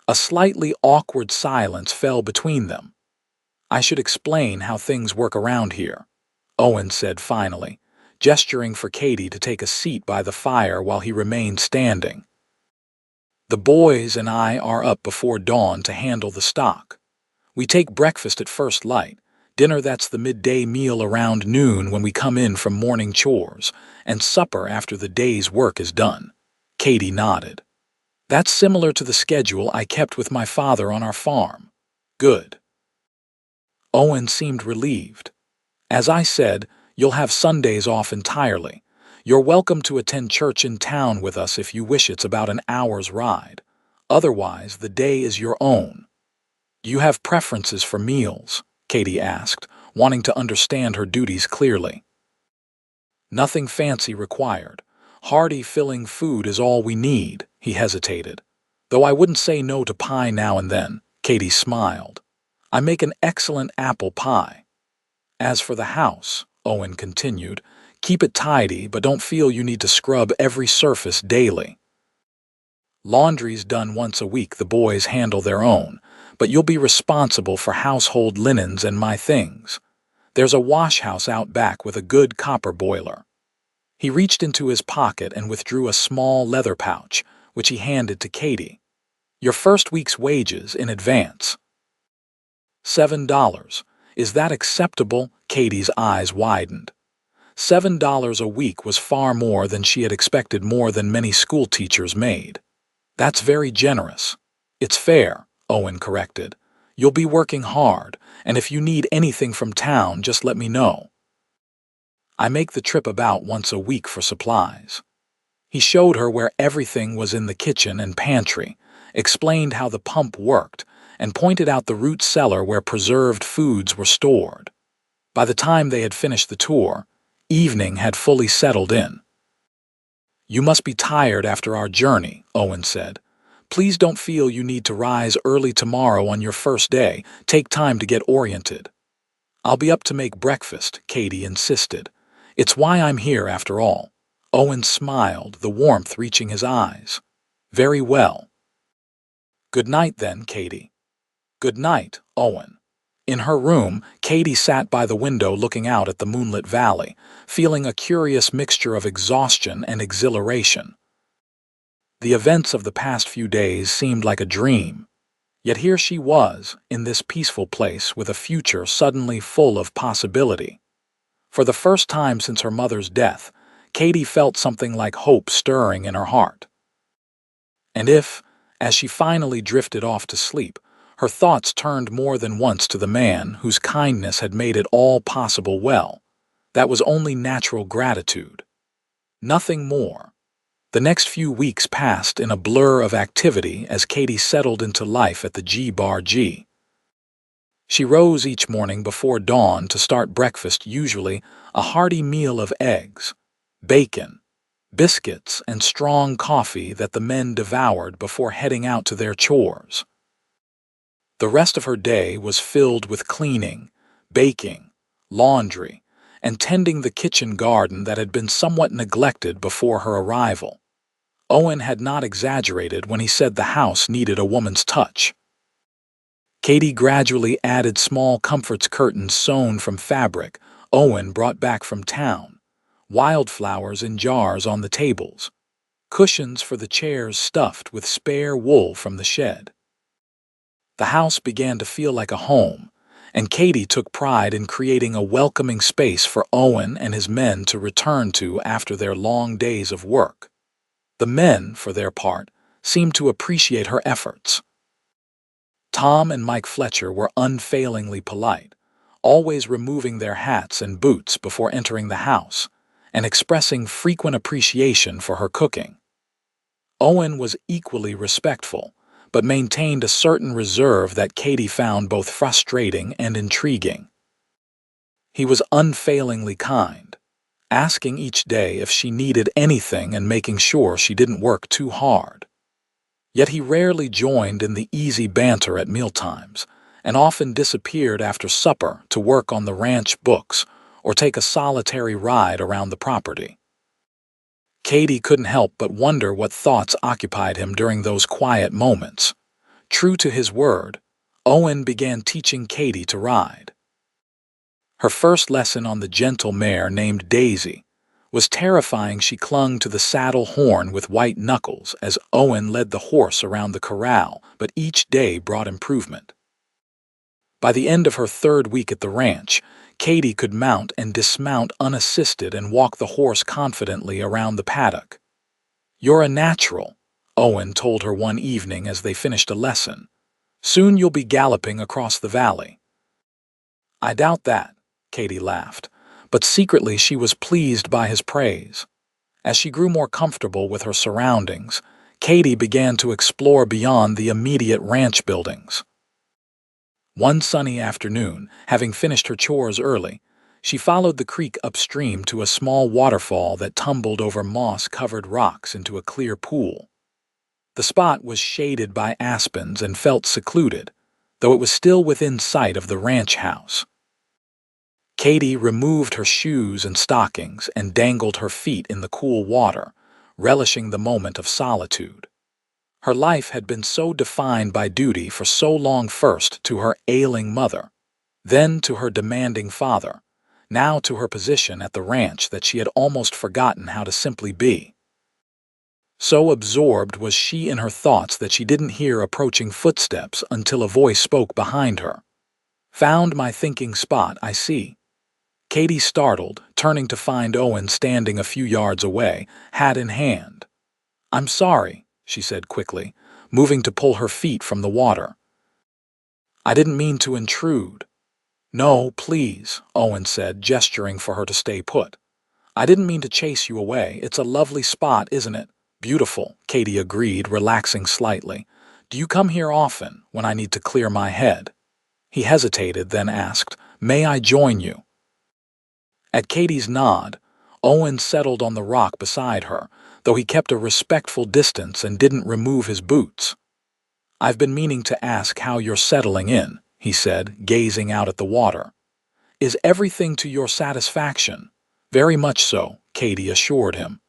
Speaker 1: A slightly awkward silence fell between them. "I should explain how things work around here," Owen said finally, gesturing for Katie to take a seat by the fire while he remained standing. "The boys and I are up before dawn to handle the stock. We take breakfast at first light, dinner that's the midday meal around noon when we come in from morning chores, and supper after the day's work is done." Katie nodded. "That's similar to the schedule I kept with my father on our farm." "Good." Owen seemed relieved. "As I said, you'll have Sundays off entirely. You're welcome to attend church in town with us if you wish. It's about an hour's ride. Otherwise, the day is your own." "Do you have preferences for meals?" Katie asked, wanting to understand her duties clearly. "Nothing fancy required. Hearty, filling food is all we need," he hesitated. "Though I wouldn't say no to pie now and then." Katie smiled. "I make an excellent apple pie." "As for the house," Owen continued, "keep it tidy, but don't feel you need to scrub every surface daily. Laundry's done once a week. The boys handle their own, but you'll be responsible for household linens and my things. There's a wash house out back with a good copper boiler." He reached into his pocket and withdrew a small leather pouch, which he handed to Katie. "Your first week's wages in advance." $7. Is that acceptable?" Katie's eyes widened. $7 a week was far more than she had expected, more than many school teachers made. "That's very generous." "It's fair," Owen corrected. "You'll be working hard, and if you need anything from town, just let me know. I make the trip about once a week for supplies." He showed her where everything was in the kitchen and pantry, explained how the pump worked, and pointed out the root cellar where preserved foods were stored. By the time they had finished the tour, evening had fully settled in. "You must be tired after our journey," Owen said. "Please don't feel you need to rise early tomorrow on your first day. Take time to get oriented." "I'll be up to make breakfast," Katie insisted. "It's why I'm here after all." Owen smiled, the warmth reaching his eyes. "Very well." "Good night then, Katie." "Good night, Owen." In her room, Katie sat by the window looking out at the moonlit valley, feeling a curious mixture of exhaustion and exhilaration. The events of the past few days seemed like a dream. Yet here she was, in this peaceful place with a future suddenly full of possibility. For the first time since her mother's death, Katie felt something like hope stirring in her heart. And if, as she finally drifted off to sleep, her thoughts turned more than once to the man whose kindness had made it all possible, well, that was only natural gratitude. Nothing more. The next few weeks passed in a blur of activity as Katie settled into life at the G-Bar-G. She rose each morning before dawn to start breakfast, usually a hearty meal of eggs, bacon, biscuits, and strong coffee that the men devoured before heading out to their chores. The rest of her day was filled with cleaning, baking, laundry, and tending the kitchen garden that had been somewhat neglected before her arrival. Owen had not exaggerated when he said the house needed a woman's touch. Katie gradually added small comforts, curtains sewn from fabric Owen brought back from town, wildflowers in jars on the tables, cushions for the chairs stuffed with spare wool from the shed. The house began to feel like a home, and Katie took pride in creating a welcoming space for Owen and his men to return to after their long days of work. The men, for their part, seemed to appreciate her efforts. Tom and Mike Fletcher were unfailingly polite, always removing their hats and boots before entering the house, and expressing frequent appreciation for her cooking. Owen was equally respectful, but maintained a certain reserve that Katie found both frustrating and intriguing. He was unfailingly kind, asking each day if she needed anything and making sure she didn't work too hard. Yet he rarely joined in the easy banter at mealtimes, and often disappeared after supper to work on the ranch books or take a solitary ride around the property. Katie couldn't help but wonder what thoughts occupied him during those quiet moments. True to his word, Owen began teaching Katie to ride. Her first lesson on the gentle mare named Daisy was terrifying. She clung to the saddle horn with white knuckles as Owen led the horse around the corral, but each day brought improvement. By the end of her third week at the ranch, Katie could mount and dismount unassisted and walk the horse confidently around the paddock. "You're a natural," Owen told her one evening as they finished a lesson. "Soon you'll be galloping across the valley." "I doubt that," Katie laughed, but secretly she was pleased by his praise. As she grew more comfortable with her surroundings, Katie began to explore beyond the immediate ranch buildings. One sunny afternoon, having finished her chores early, she followed the creek upstream to a small waterfall that tumbled over moss-covered rocks into a clear pool. The spot was shaded by aspens and felt secluded, though it was still within sight of the ranch house. Katie removed her shoes and stockings and dangled her feet in the cool water, relishing the moment of solitude. Her life had been so defined by duty for so long, first to her ailing mother, then to her demanding father, now to her position at the ranch, that she had almost forgotten how to simply be. So absorbed was she in her thoughts that she didn't hear approaching footsteps until a voice spoke behind her. "Found my thinking spot, I see." Katie startled, turning to find Owen standing a few yards away, hat in hand. "I'm sorry," she said quickly, moving to pull her feet from the water. "I didn't mean to intrude." "No, please," Owen said, gesturing for her to stay put. "I didn't mean to chase you away. It's a lovely spot, isn't it?" "Beautiful," Katie agreed, relaxing slightly. "Do you come here often, when I need to clear my head?" He hesitated, then asked, "May I join you?" At Katie's nod, Owen settled on the rock beside her, though he kept a respectful distance and didn't remove his boots. "I've been meaning to ask how you're settling in," he said, gazing out at the water. "Is everything to your satisfaction?" "Very much so," Katie assured him.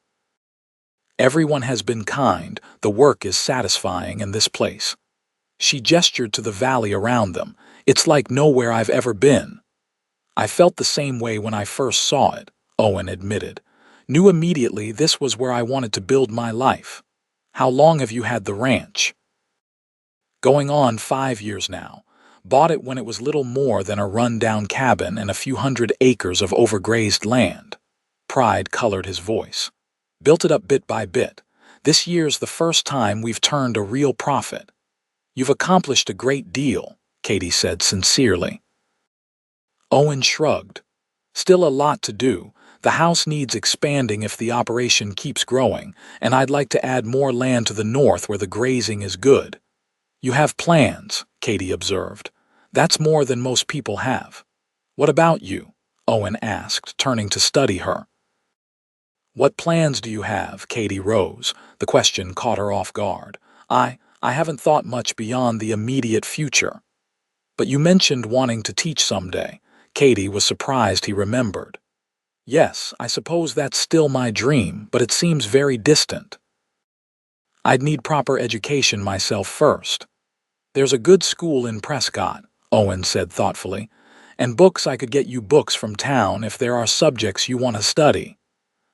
Speaker 1: "Everyone has been kind. The work is satisfying in this place." She gestured to the valley around them. "It's like nowhere I've ever been." "I felt the same way when I first saw it," Owen admitted. "Knew immediately this was where I wanted to build my life." "How long have you had the ranch?" "Going on 5 years now. Bought it when it was little more than a run-down cabin and a few hundred acres of overgrazed land." Pride colored his voice. "Built it up bit by bit. This year's the first time we've turned a real profit." "You've accomplished a great deal," Katie said sincerely. Owen shrugged. "Still a lot to do. The house needs expanding if the operation keeps growing, and I'd like to add more land to the north where the grazing is good." "You have plans," Katie observed. "That's more than most people have." "What about you?" Owen asked, turning to study her. "What plans do you have?" Katie rose. The question caught her off guard. I haven't thought much beyond the immediate future." "But you mentioned wanting to teach someday." Katie was surprised he remembered. "Yes, I suppose that's still my dream, but it seems very distant." "I'd need proper education myself first." "There's a good school in Prescott," Owen said thoughtfully, "and books. I could get you books from town if there are subjects you want to study."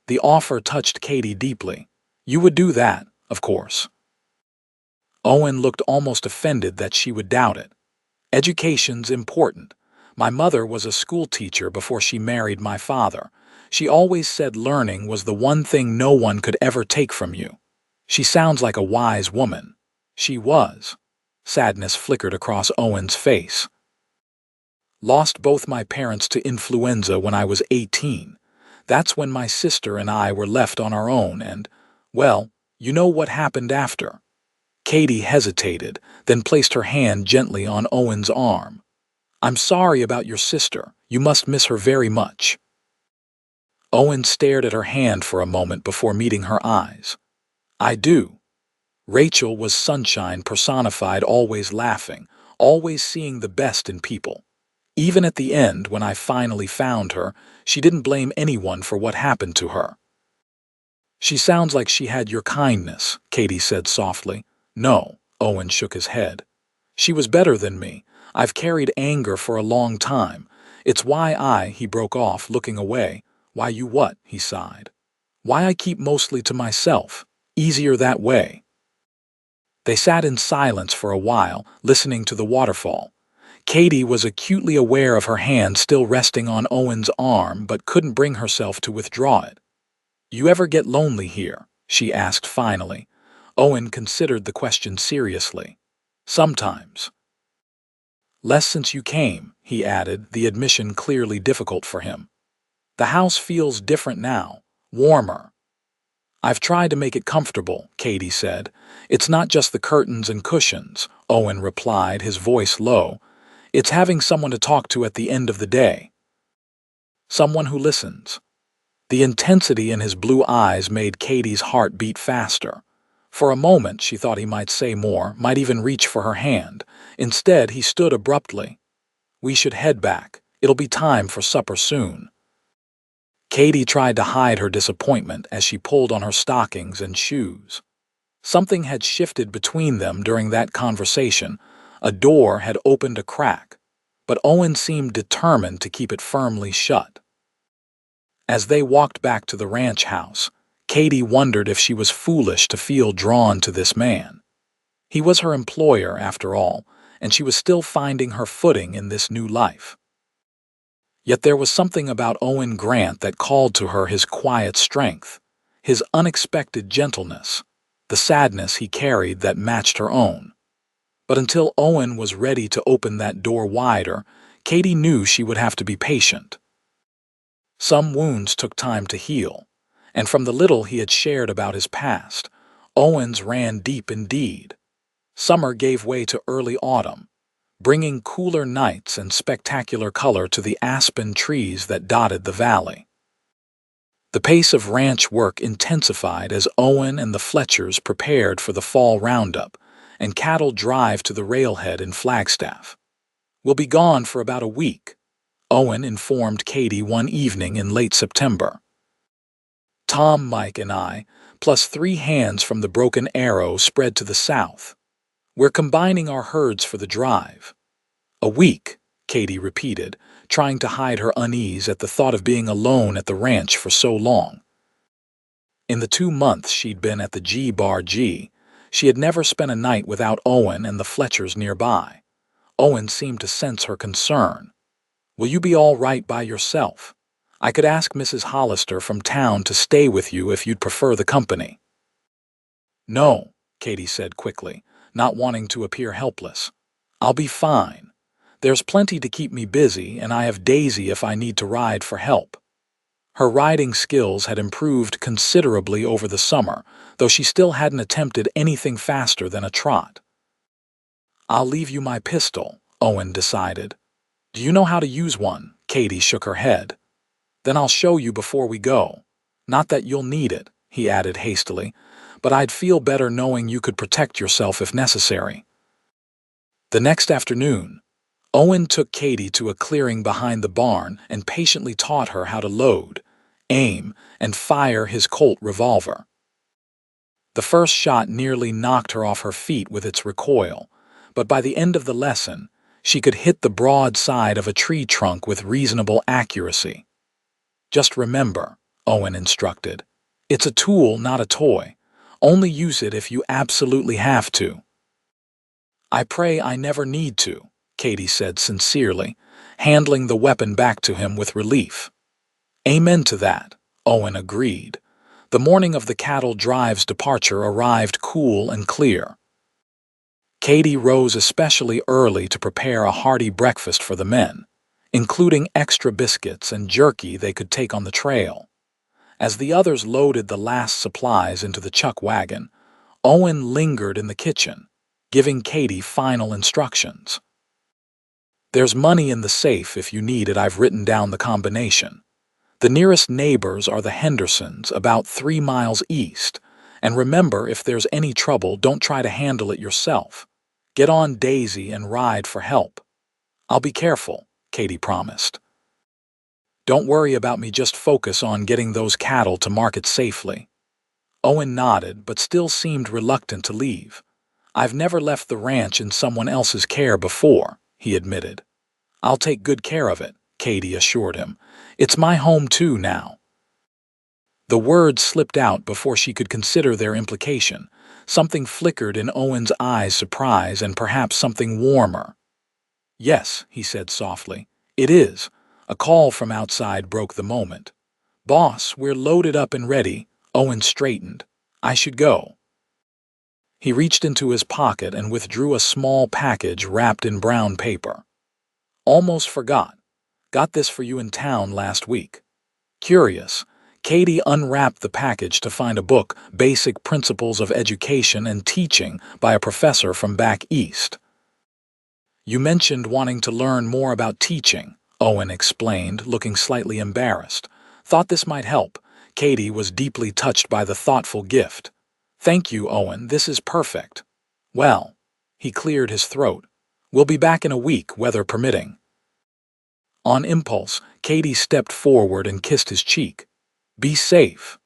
Speaker 1: The offer touched Katie deeply. "You would do that, of course." Owen looked almost offended that she would doubt it. "Education's important. My mother was a school teacher before she married my father. She always said learning was the one thing no one could ever take from you." "She sounds like a wise woman." "She was." Sadness flickered across Owen's face. "Lost both my parents to influenza when I was 18. That's when my sister and I were left on our own and, well, you know what happened after." Katie hesitated, then placed her hand gently on Owen's arm. "I'm sorry about your sister. You must miss her very much." Owen stared at her hand for a moment before meeting her eyes. "I do." Rachel was sunshine personified, always laughing, always seeing the best in people. Even at the end, when I finally found her, she didn't blame anyone for what happened to her. She sounds like she had your kindness, Katie said softly. No, Owen shook his head. She was better than me. I've carried anger for a long time. It's he broke off, looking away. Why you what, he sighed. Why I keep mostly to myself. Easier that way. They sat in silence for a while, listening to the waterfall. Katie was acutely aware of her hand still resting on Owen's arm, but couldn't bring herself to withdraw it. You ever get lonely here? She asked finally. Owen considered the question seriously. Sometimes. Less since you came, he added, the admission clearly difficult for him. The house feels different now, warmer. I've tried to make it comfortable, Katie said. It's not just the curtains and cushions, Owen replied, his voice low. It's having someone to talk to at the end of the day. Someone who listens. The intensity in his blue eyes made Katie's heart beat faster. For a moment, she thought he might say more, might even reach for her hand. Instead, he stood abruptly. We should head back. It'll be time for supper soon. Katie tried to hide her disappointment as she pulled on her stockings and shoes. Something had shifted between them during that conversation. A door had opened a crack, but Owen seemed determined to keep it firmly shut. As they walked back to the ranch house, Katie wondered if she was foolish to feel drawn to this man. He was her employer, after all, and she was still finding her footing in this new life. Yet there was something about Owen Grant that called to her his quiet strength, his unexpected gentleness, the sadness he carried that matched her own. But until Owen was ready to open that door wider, Katie knew she would have to be patient. Some wounds took time to heal, and from the little he had shared about his past, Owen's ran deep indeed. Summer gave way to early autumn, bringing cooler nights and spectacular color to the aspen trees that dotted the valley. The pace of ranch work intensified as Owen and the Fletchers prepared for the fall roundup and cattle drive to the railhead in Flagstaff. We'll be gone for about a week, Owen informed Katie one evening in late September. Tom, Mike, and I, plus 3 hands from the Broken Arrow, spread to the south. We're combining our herds for the drive. A week, Katie repeated, trying to hide her unease at the thought of being alone at the ranch for so long. In the 2 months she'd been at the G-Bar G, she had never spent a night without Owen and the Fletchers nearby. Owen seemed to sense her concern. Will you be all right by yourself? I could ask Mrs. Hollister from town to stay with you if you'd prefer the company. No, Katie said quickly, not wanting to appear helpless. I'll be fine. There's plenty to keep me busy, and I have Daisy if I need to ride for help. Her riding skills had improved considerably over the summer, though she still hadn't attempted anything faster than a trot. I'll leave you my pistol, Owen decided. Do you know how to use one? Katie shook her head. Then I'll show you before we go. Not that you'll need it, he added hastily, but I'd feel better knowing you could protect yourself if necessary. The next afternoon, Owen took Katie to a clearing behind the barn and patiently taught her how to load, aim, and fire his Colt revolver. The first shot nearly knocked her off her feet with its recoil, but by the end of the lesson, she could hit the broad side of a tree trunk with reasonable accuracy. Just remember, Owen instructed, it's a tool, not a toy. Only use it if you absolutely have to. I pray I never need to, Katie said sincerely, handling the weapon back to him with relief. Amen to that, Owen agreed. The morning of the cattle drive's departure arrived cool and clear. Katie rose especially early to prepare a hearty breakfast for the men, including extra biscuits and jerky they could take on the trail. As the others loaded the last supplies into the chuck wagon, Owen lingered in the kitchen, giving Katie final instructions. There's money in the safe if you need it. I've written down the combination. The nearest neighbors are the Hendersons, about 3 miles east, and remember, if there's any trouble, don't try to handle it yourself. Get on Daisy and ride for help. I'll be careful, Katie promised. Don't worry about me, just focus on getting those cattle to market safely. Owen nodded, but still seemed reluctant to leave. "I've never left the ranch in someone else's care before," he admitted. "I'll take good care of it," Katie assured him. "It's my home too now." The words slipped out before she could consider their implication. Something flickered in Owen's eyes, surprise, and perhaps something warmer. "Yes," he said softly. "It is." A call from outside broke the moment. "Boss, we're loaded up and ready." Owen straightened. "I should go." He reached into his pocket and withdrew a small package wrapped in brown paper. "Almost forgot. Got this for you in town last week." Curious, Katie unwrapped the package to find a book, Basic Principles of Education and Teaching, by a professor from back east. "You mentioned wanting to learn more about teaching," Owen explained, looking slightly embarrassed. "Thought this might help." Katie was deeply touched by the thoughtful gift. "Thank you, Owen, this is perfect." "Well," he cleared his throat, "we'll be back in a week, weather permitting." On impulse, Katie stepped forward and kissed his cheek. "Be safe."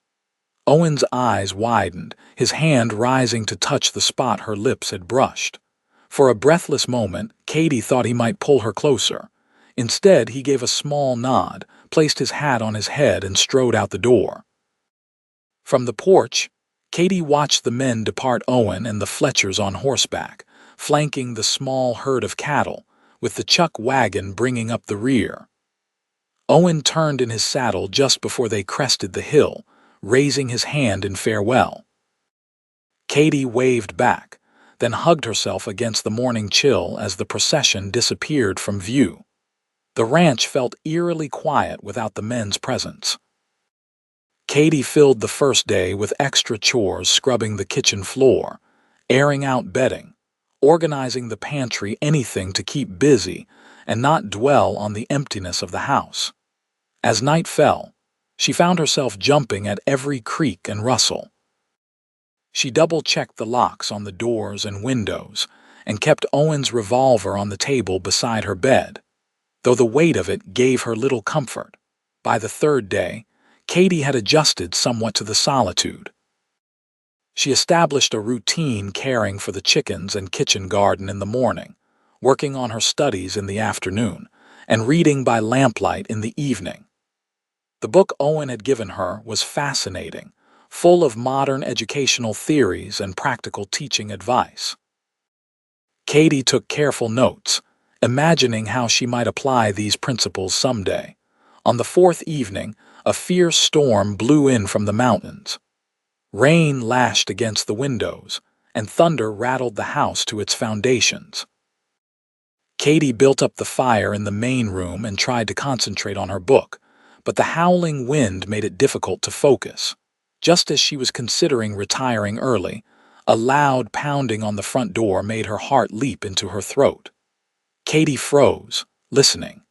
Speaker 1: Owen's eyes widened, his hand rising to touch the spot her lips had brushed. For a breathless moment, Katie thought he might pull her closer. Instead, he gave a small nod, placed his hat on his head, and strode out the door. From the porch, Katie watched the men depart, Owen and the Fletchers on horseback, flanking the small herd of cattle, with the chuck wagon bringing up the rear. Owen turned in his saddle just before they crested the hill, raising his hand in farewell. Katie waved back, then hugged herself against the morning chill as the procession disappeared from view. The ranch felt eerily quiet without the men's presence. Katie filled the first day with extra chores, scrubbing the kitchen floor, airing out bedding, organizing the pantry, anything to keep busy and not dwell on the emptiness of the house. As night fell, she found herself jumping at every creak and rustle. She double-checked the locks on the doors and windows and kept Owen's revolver on the table beside her bed, though the weight of it gave her little comfort. By the third day, Katie had adjusted somewhat to the solitude. She established a routine, caring for the chickens and kitchen garden in the morning, working on her studies in the afternoon, and reading by lamplight in the evening. The book Owen had given her was fascinating, full of modern educational theories and practical teaching advice. Katie took careful notes, imagining how she might apply these principles someday. On the fourth evening, a fierce storm blew in from the mountains. Rain lashed against the windows, and thunder rattled the house to its foundations. Katie built up the fire in the main room and tried to concentrate on her book, but the howling wind made it difficult to focus. Just as she was considering retiring early, a loud pounding on the front door made her heart leap into her throat. Katie froze, listening.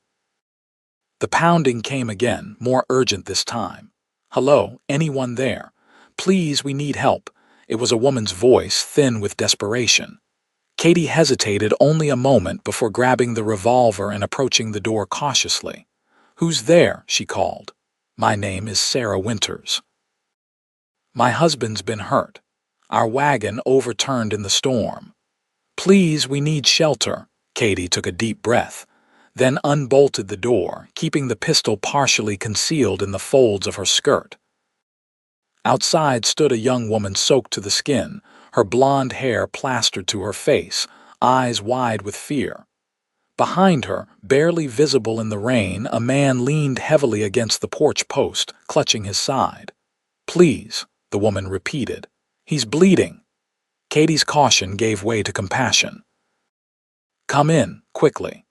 Speaker 1: The pounding came again, more urgent this time. "Hello, anyone there? Please, we need help." It was a woman's voice, thin with desperation. Katie hesitated only a moment before grabbing the revolver and approaching the door cautiously. "Who's there?" she called. "My name is Sarah Winters. My husband's been hurt. Our wagon overturned in the storm. Please, we need shelter." Katie took a deep breath, then unbolted the door, keeping the pistol partially concealed in the folds of her skirt. Outside stood a young woman soaked to the skin, her blonde hair plastered to her face, eyes wide with fear. Behind her, barely visible in the rain, a man leaned heavily against the porch post, clutching his side. "Please," the woman repeated. "He's bleeding." Katie's caution gave way to compassion. "Come in, quickly."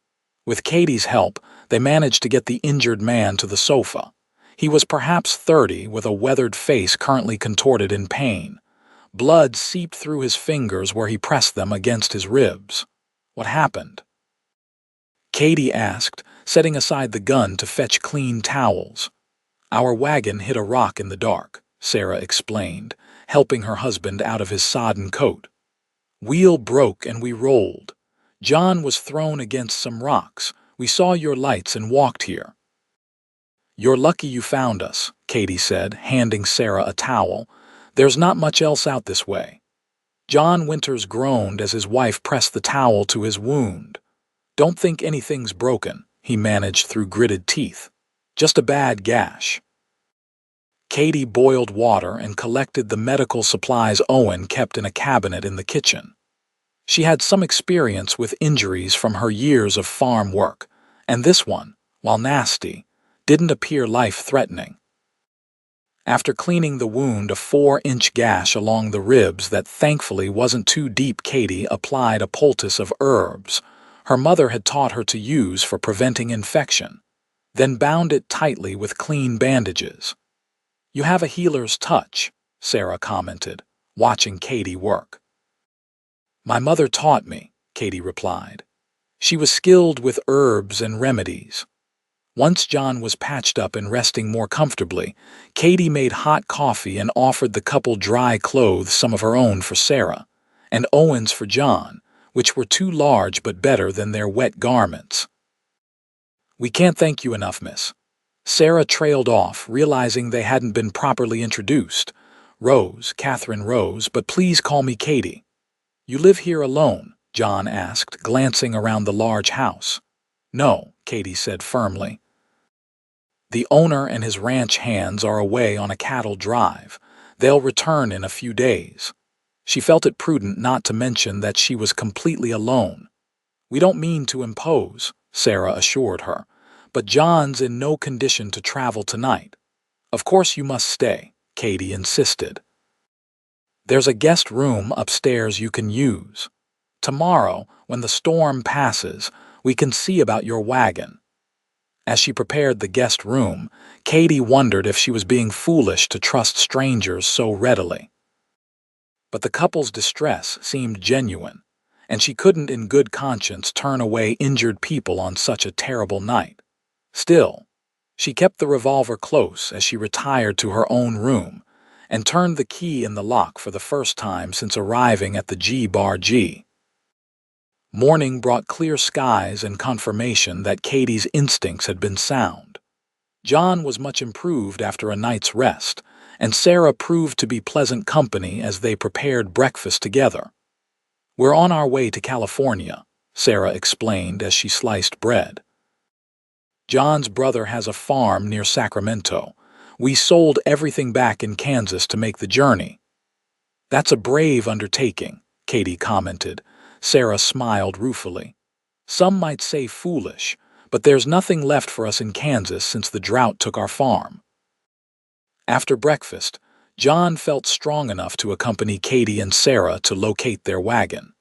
Speaker 1: With Katie's help, they managed to get the injured man to the sofa. He was perhaps 30, with a weathered face currently contorted in pain. Blood seeped through his fingers where he pressed them against his ribs. "What happened?" Katie asked, setting aside the gun to fetch clean towels. "Our wagon hit a rock in the dark," Sarah explained, helping her husband out of his sodden coat. "Wheel broke and we rolled. John was thrown against some rocks. We saw your lights and walked here." "You're lucky you found us," Katie said, handing Sarah a towel. There's not much else out this way. John Winters groaned as his wife pressed the towel to his wound. Don't think anything's broken, he managed through gritted teeth. Just a bad gash. Katie boiled water and collected the medical supplies Owen kept in a cabinet in the kitchen. She had some experience with injuries from her years of farm work, and this one, while nasty, didn't appear life-threatening. After cleaning the wound, a 4-inch gash along the ribs that thankfully wasn't too deep, Katie applied a poultice of herbs her mother had taught her to use for preventing infection, then bound it tightly with clean bandages. "You have a healer's touch," Sarah commented, watching Katie work. "My mother taught me," Katie replied. "She was skilled with herbs and remedies." Once John was patched up and resting more comfortably, Katie made hot coffee and offered the couple dry clothes, some of her own for Sarah, and Owen's for John, which were too large but better than their wet garments. "We can't thank you enough, miss." Sarah trailed off, realizing they hadn't been properly introduced. Catherine Rose, but please call me Katie." "You live here alone?" John asked, glancing around the large house. "No," Katie said firmly. "The owner and his ranch hands are away on a cattle drive. They'll return in a few days." She felt it prudent not to mention that she was completely alone. "We don't mean to impose," Sarah assured her, "but John's in no condition to travel tonight." "Of course you must stay," Katie insisted. "There's a guest room upstairs you can use. Tomorrow, when the storm passes, we can see about your wagon." As she prepared the guest room, Katie wondered if she was being foolish to trust strangers so readily. But the couple's distress seemed genuine, and she couldn't in good conscience turn away injured people on such a terrible night. Still, she kept the revolver close as she retired to her own room and turned the key in the lock for the first time since arriving at the G-Bar G. Morning brought clear skies and confirmation that Katie's instincts had been sound. John was much improved after a night's rest, and Sarah proved to be pleasant company as they prepared breakfast together. "We're on our way to California," Sarah explained as she sliced bread. "John's brother has a farm near Sacramento. We sold everything back in Kansas to make the journey." "That's a brave undertaking," Katie commented. Sarah smiled ruefully. "Some might say foolish, but there's nothing left for us in Kansas since the drought took our farm." After breakfast, John felt strong enough to accompany Katie and Sarah to locate their wagon.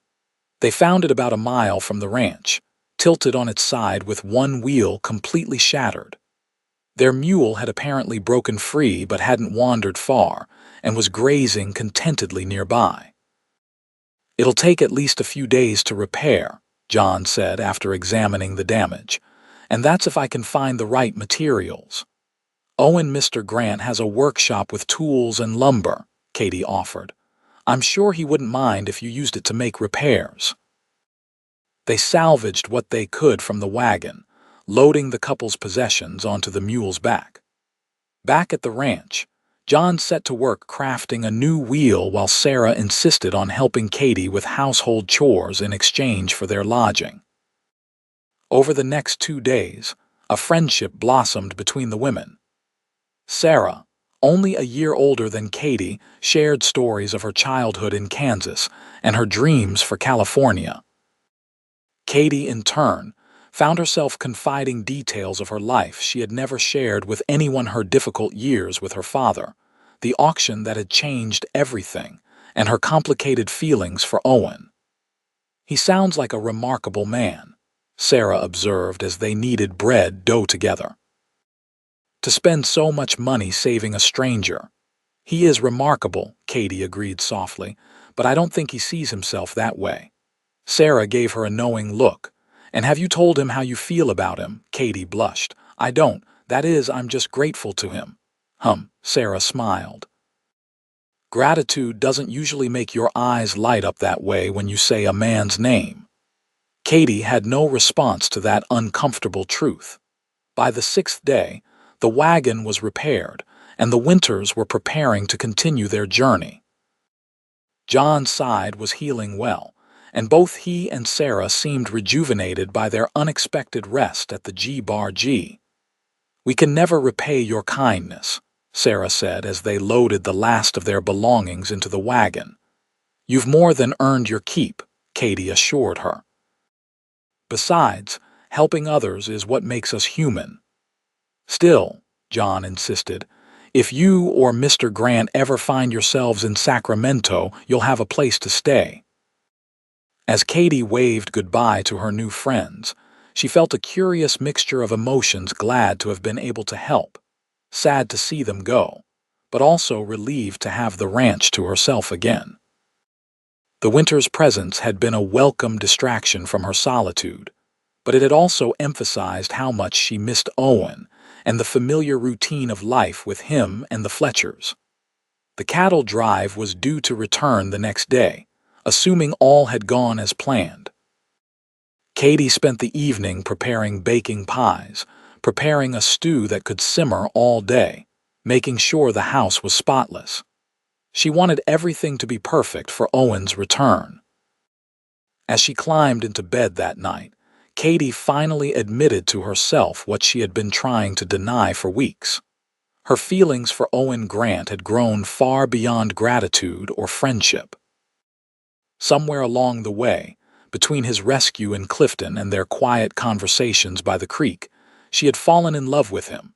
Speaker 1: They found it about a mile from the ranch, tilted on its side with one wheel completely shattered. Their mule had apparently broken free but hadn't wandered far and was grazing contentedly nearby. "It'll take at least a few days to repair," John said after examining the damage, "and that's if I can find the right materials." "Mr. Grant has a workshop with tools and lumber," Katie offered. "I'm sure he wouldn't mind if you used it to make repairs." They salvaged what they could from the wagon, loading the couple's possessions onto the mule's back. Back at the ranch, John set to work crafting a new wheel while Sarah insisted on helping Katie with household chores in exchange for their lodging. Over the next 2 days, a friendship blossomed between the women. Sarah, only a year older than Katie, shared stories of her childhood in Kansas and her dreams for California. Katie, in turn, found herself confiding details of her life she had never shared with anyone, her difficult years with her father, the auction that had changed everything, and her complicated feelings for Owen. "He sounds like a remarkable man," Sarah observed as they kneaded bread dough together. "To spend so much money saving a stranger." "He is remarkable," Katie agreed softly, "but I don't think he sees himself that way." Sarah gave her a knowing look. "And have you told him how you feel about him?" Katie blushed. "I don't. That is, I'm just grateful to him." Sarah smiled. "Gratitude doesn't usually make your eyes light up that way when you say a man's name." Katie had no response to that uncomfortable truth. By the 6th day, the wagon was repaired, and the Winters were preparing to continue their journey. John's side was healing well, and both he and Sarah seemed rejuvenated by their unexpected rest at the G-Bar G. "We can never repay your kindness," Sarah said as they loaded the last of their belongings into the wagon. "You've more than earned your keep," Katie assured her. "Besides, helping others is what makes us human." "Still," John insisted, "if you or Mr. Grant ever find yourselves in Sacramento, you'll have a place to stay." As Katie waved goodbye to her new friends, she felt a curious mixture of emotions, glad to have been able to help, sad to see them go, but also relieved to have the ranch to herself again. The Winters' presence had been a welcome distraction from her solitude, but it had also emphasized how much she missed Owen and the familiar routine of life with him and the Fletchers. The cattle drive was due to return the next day, assuming all had gone as planned. Katie spent the evening preparing baking pies, preparing a stew that could simmer all day, making sure the house was spotless. She wanted everything to be perfect for Owen's return. As she climbed into bed that night, Katie finally admitted to herself what she had been trying to deny for weeks. Her feelings for Owen Grant had grown far beyond gratitude or friendship. Somewhere along the way, between his rescue in Clifton and their quiet conversations by the creek, she had fallen in love with him.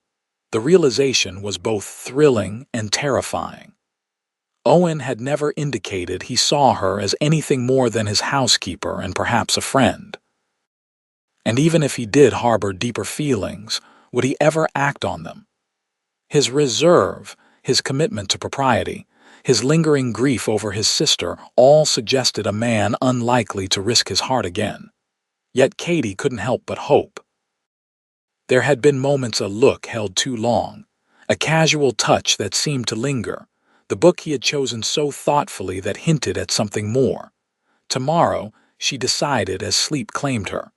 Speaker 1: The realization was both thrilling and terrifying. Owen had never indicated he saw her as anything more than his housekeeper and perhaps a friend. And even if he did harbor deeper feelings, would he ever act on them? His reserve, his commitment to propriety, his lingering grief over his sister all suggested a man unlikely to risk his heart again. Yet Katie couldn't help but hope. There had been moments a look held too long, a casual touch that seemed to linger, the book he had chosen so thoughtfully that hinted at something more. Tomorrow, she decided as sleep claimed her.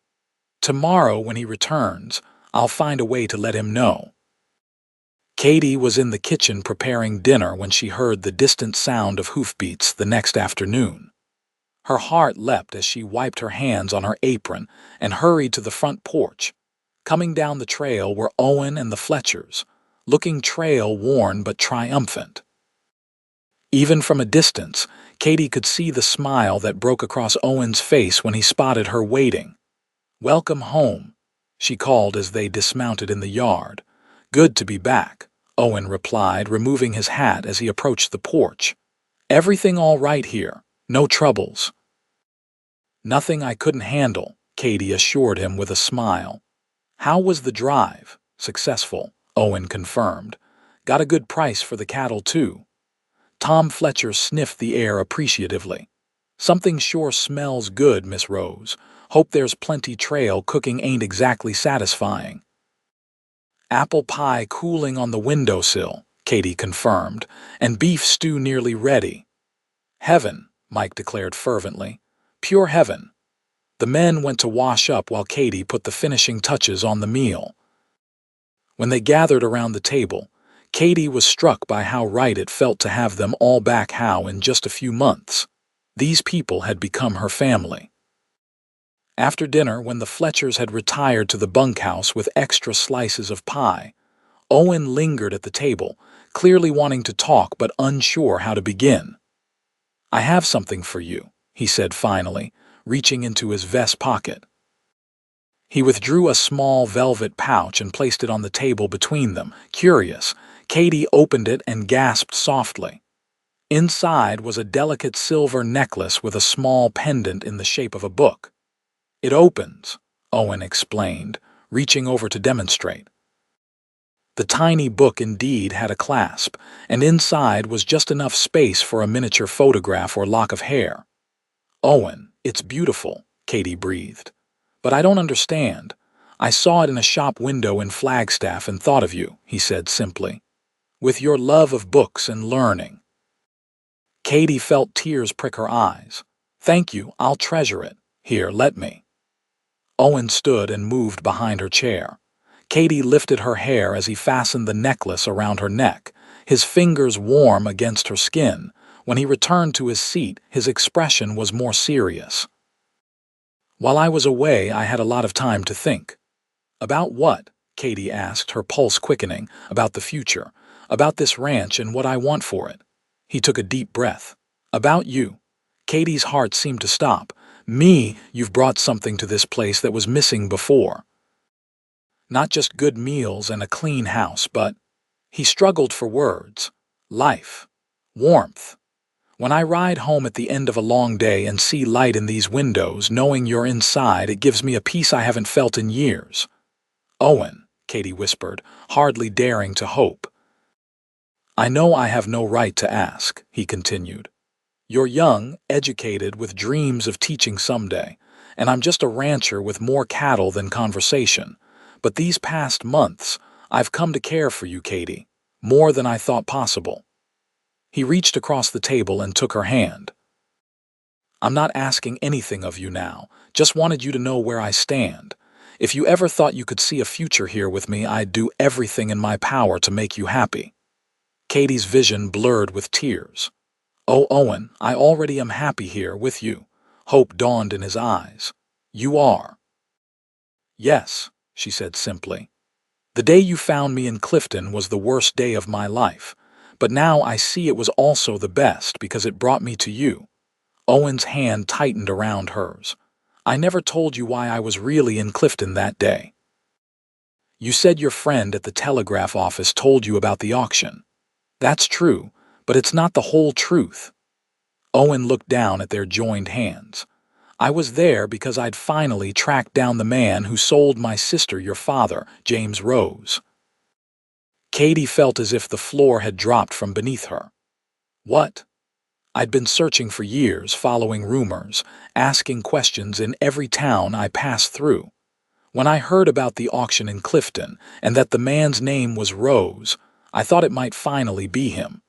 Speaker 1: Tomorrow, when he returns, I'll find a way to let him know. Katie was in the kitchen preparing dinner when she heard the distant sound of hoofbeats the next afternoon. Her heart leapt as she wiped her hands on her apron and hurried to the front porch. Coming down the trail were Owen and the Fletchers, looking trail-worn but triumphant. Even from a distance, Katie could see the smile that broke across Owen's face when he spotted her waiting. "Welcome home," she called as they dismounted in the yard. "Good to be back," Owen replied, removing his hat as he approached the porch. "Everything all right here? No troubles?" "Nothing I couldn't handle," Katie assured him with a smile. "How was the drive?" "Successful," Owen confirmed. "Got a good price for the cattle, too." Tom Fletcher sniffed the air appreciatively. "Something sure smells good, Miss Rose. Hope there's plenty trail cooking ain't exactly satisfying." "Apple pie cooling on the windowsill," Katie confirmed, "and beef stew nearly ready." "Heaven," Mike declared fervently. "Pure heaven." The men went to wash up while Katie put the finishing touches on the meal. When they gathered around the table, Katie was struck by how right it felt to have them all back how in just a few months. These people had become her family. After dinner, when the Fletchers had retired to the bunkhouse with extra slices of pie, Owen lingered at the table, clearly wanting to talk but unsure how to begin. "I have something for you," he said finally, reaching into his vest pocket. He withdrew a small velvet pouch and placed it on the table between them. Curious, Katie opened it and gasped softly. Inside was a delicate silver necklace with a small pendant in the shape of a book. "It opens," Owen explained, reaching over to demonstrate. The tiny book indeed had a clasp, and inside was just enough space for a miniature photograph or lock of hair. "Owen, it's beautiful," Katie breathed. "But I don't understand. I saw it in a shop window in Flagstaff and thought of you," he said simply. "With your love of books and learning." Katie felt tears prick her eyes. "Thank you, I'll treasure it. Here, let me." Owen stood and moved behind her chair. Katie lifted her hair as he fastened the necklace around her neck, his fingers warm against her skin. When he returned to his seat, his expression was more serious. While I was away, I had a lot of time to think. About what? Katie asked, her pulse quickening. About the future. About this ranch and what I want for it. He took a deep breath. About you. Katie's heart seemed to stop. Me, you've brought something to this place that was missing before. Not just good meals and a clean house, but... He struggled for words. Life. Warmth. When I ride home at the end of a long day and see light in these windows, knowing you're inside, it gives me a peace I haven't felt in years. Owen, Katie whispered, hardly daring to hope. I know I have no right to ask, he continued. You're young, educated, with dreams of teaching someday, and I'm just a rancher with more cattle than conversation. But these past months, I've come to care for you, Katie, more than I thought possible. He reached across the table and took her hand. I'm not asking anything of you now, just wanted you to know where I stand. If you ever thought you could see a future here with me, I'd do everything in my power to make you happy. Katie's vision blurred with tears. Oh, Owen, I already am happy here with you. Hope dawned in his eyes. You are. Yes, she said simply. The day you found me in Clifton was the worst day of my life, but now I see it was also the best because it brought me to you. Owen's hand tightened around hers. I never told you why I was really in Clifton that day. You said your friend at the telegraph office told you about the auction. That's true, but it's not the whole truth. Owen looked down at their joined hands. I was there because I'd finally tracked down the man who sold my sister your father, James Rose. Katie felt as if the floor had dropped from beneath her. What? I'd been searching for years, following rumors, asking questions in every town I passed through. When I heard about the auction in Clifton and that the man's name was Rose, I thought it might finally be him.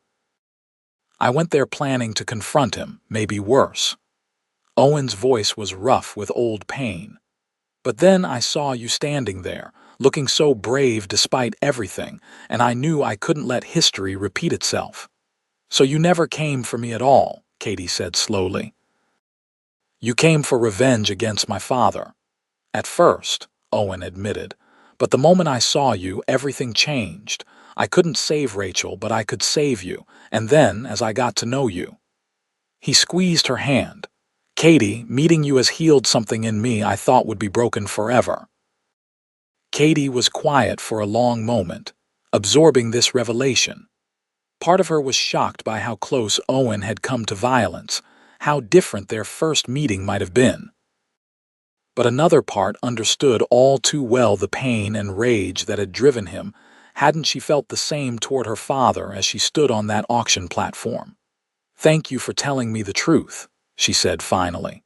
Speaker 1: I went there planning to confront him, maybe worse. Owen's voice was rough with old pain. But then I saw you standing there, looking so brave despite everything, and I knew I couldn't let history repeat itself. So you never came for me at all, Katie said slowly. You came for revenge against my father. At first, Owen admitted, but the moment I saw you, everything changed. I couldn't save Rachel, but I could save you, and then, as I got to know you. He squeezed her hand. Katie, meeting you has healed something in me I thought would be broken forever. Katie was quiet for a long moment, absorbing this revelation. Part of her was shocked by how close Owen had come to violence, how different their first meeting might have been. But another part understood all too well the pain and rage that had driven him. Hadn't she felt the same toward her father as she stood on that auction platform? Thank you for telling me the truth, she said finally.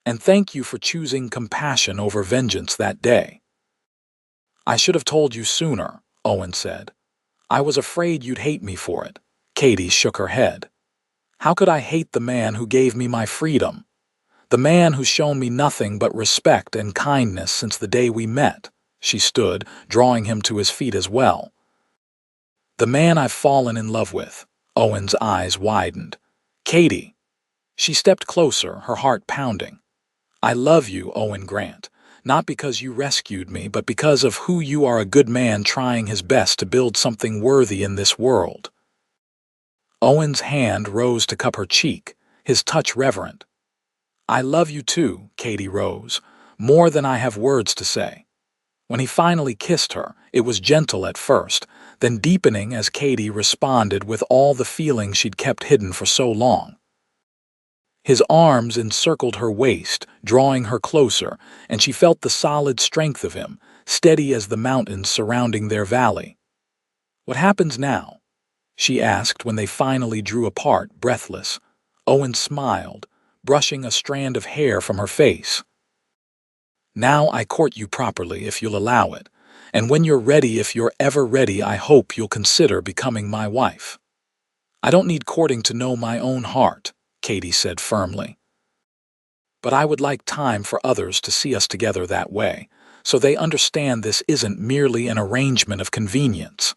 Speaker 1: And thank you for choosing compassion over vengeance that day. I should have told you sooner, Owen said. I was afraid you'd hate me for it. Katie shook her head. How could I hate the man who gave me my freedom? The man who's shown me nothing but respect and kindness since the day we met. She stood, drawing him to his feet as well. The man I've fallen in love with. Owen's eyes widened. Katie. She stepped closer, her heart pounding. I love you, Owen Grant, not because you rescued me, but because of who you are, a good man trying his best to build something worthy in this world. Owen's hand rose to cup her cheek, his touch reverent. I love you too, Katie rose, more than I have words to say. When he finally kissed her, it was gentle at first, then deepening as Katie responded with all the feeling she'd kept hidden for so long. His arms encircled her waist, drawing her closer, and she felt the solid strength of him, steady as the mountains surrounding their valley. What happens now? She asked when they finally drew apart, breathless. Owen smiled, brushing a strand of hair from her face. Now I court you properly if you'll allow it, and when you're ready, if you're ever ready, I hope you'll consider becoming my wife. I don't need courting to know my own heart, Katie said firmly. But I would like time for others to see us together that way, so they understand this isn't merely an arrangement of convenience.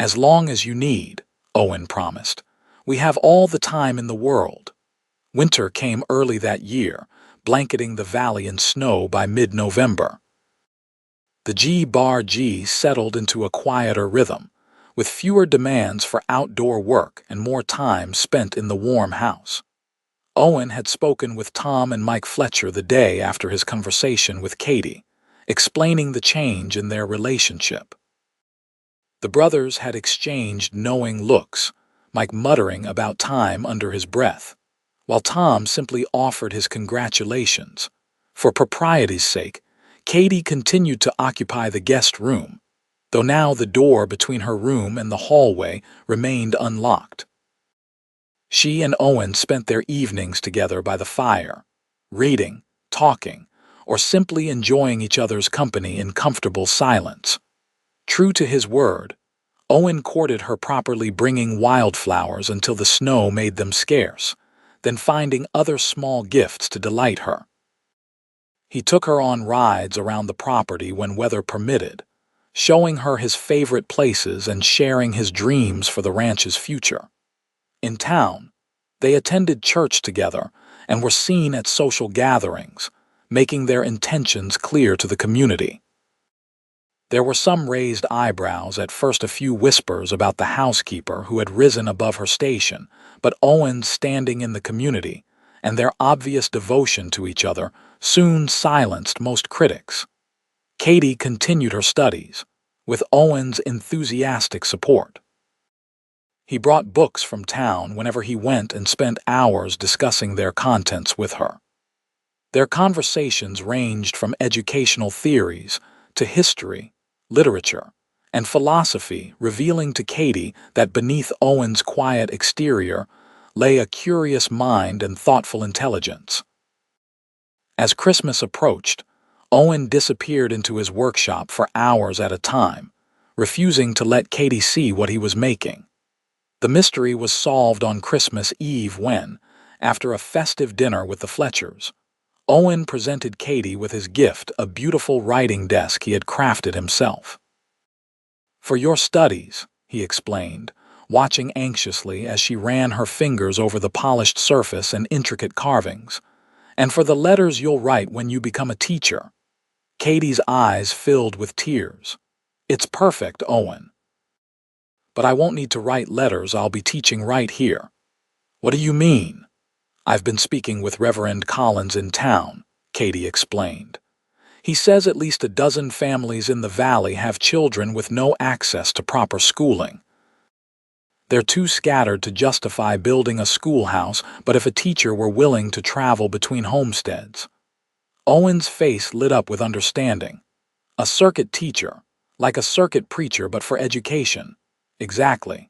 Speaker 1: "As long as you need," Owen promised. "We have all the time in the world." Winter came early that year, blanketing the valley in snow by mid-November. The G settled into a quieter rhythm, with fewer demands for outdoor work and more time spent in the warm house. Owen had spoken with Tom and Mike Fletcher the day after his conversation with Katie, explaining the change in their relationship. The brothers had exchanged knowing looks, Mike muttering about time under his breath, while Tom simply offered his congratulations. For propriety's sake, Katie continued to occupy the guest room, though now the door between her room and the hallway remained unlocked. She and Owen spent their evenings together by the fire, reading, talking, or simply enjoying each other's company in comfortable silence. True to his word, Owen courted her properly, bringing wildflowers until the snow made them scarce, then finding other small gifts to delight her. He took her on rides around the property when weather permitted, showing her his favorite places and sharing his dreams for the ranch's future. In town, they attended church together and were seen at social gatherings, making their intentions clear to the community. There were some raised eyebrows, at first a few whispers about the housekeeper who had risen above her station, but Owen's standing in the community and their obvious devotion to each other soon silenced most critics. Katie continued her studies, with Owen's enthusiastic support. He brought books from town whenever he went and spent hours discussing their contents with her. Their conversations ranged from educational theories to history, literature, and philosophy, revealing to Katie that beneath Owen's quiet exterior lay a curious mind and thoughtful intelligence. As Christmas approached, Owen disappeared into his workshop for hours at a time, refusing to let Katie see what he was making. The mystery was solved on Christmas Eve when, after a festive dinner with the Fletchers, Owen presented Katie with his gift, a beautiful writing desk he had crafted himself. "For your studies," he explained, watching anxiously as she ran her fingers over the polished surface and intricate carvings, "and for the letters you'll write when you become a teacher." Katie's eyes filled with tears. "It's perfect, Owen." "But I won't need to write letters. I'll be teaching right here." "What do you mean?" "I've been speaking with Reverend Collins in town," Katie explained. "He says at least a dozen families in the valley have children with no access to proper schooling. They're too scattered to justify building a schoolhouse, but if a teacher were willing to travel between homesteads." Owen's face lit up with understanding. "A circuit teacher, like a circuit preacher but for education." "Exactly.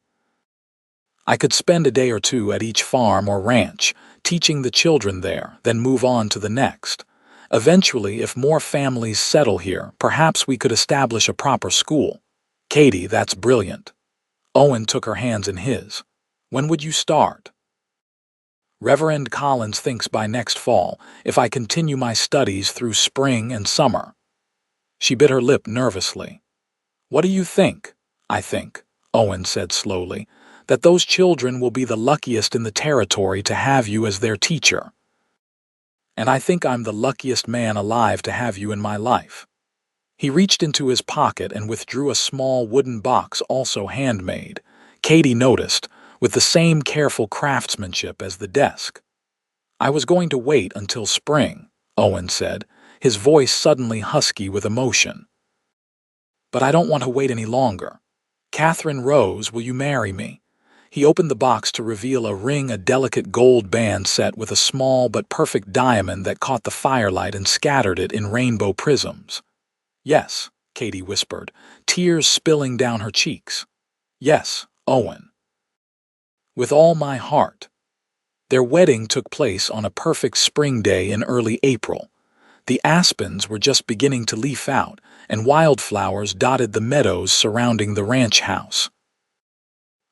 Speaker 1: I could spend a day or two at each farm or ranch, teaching the children there, then move on to the next. Eventually, if more families settle here, perhaps we could establish a proper school." "Katie, that's brilliant." Owen took her hands in his. "When would you start?" "Reverend Collins thinks by next fall, if I continue my studies through spring and summer." She bit her lip nervously. "What do you think?" "I think," Owen said slowly, "that those children will be the luckiest in the territory to have you as their teacher. And I think I'm the luckiest man alive to have you in my life." He reached into his pocket and withdrew a small wooden box, also handmade, Katie noticed, with the same careful craftsmanship as the desk. "I was going to wait until spring," Owen said, his voice suddenly husky with emotion. "But I don't want to wait any longer. Catherine Rose, will you marry me?" He opened the box to reveal a ring, a delicate gold band set with a small but perfect diamond that caught the firelight and scattered it in rainbow prisms. "Yes," Katie whispered, tears spilling down her cheeks. "Yes, Owen. With all my heart." Their wedding took place on a perfect spring day in early April. The aspens were just beginning to leaf out, and wildflowers dotted the meadows surrounding the ranch house.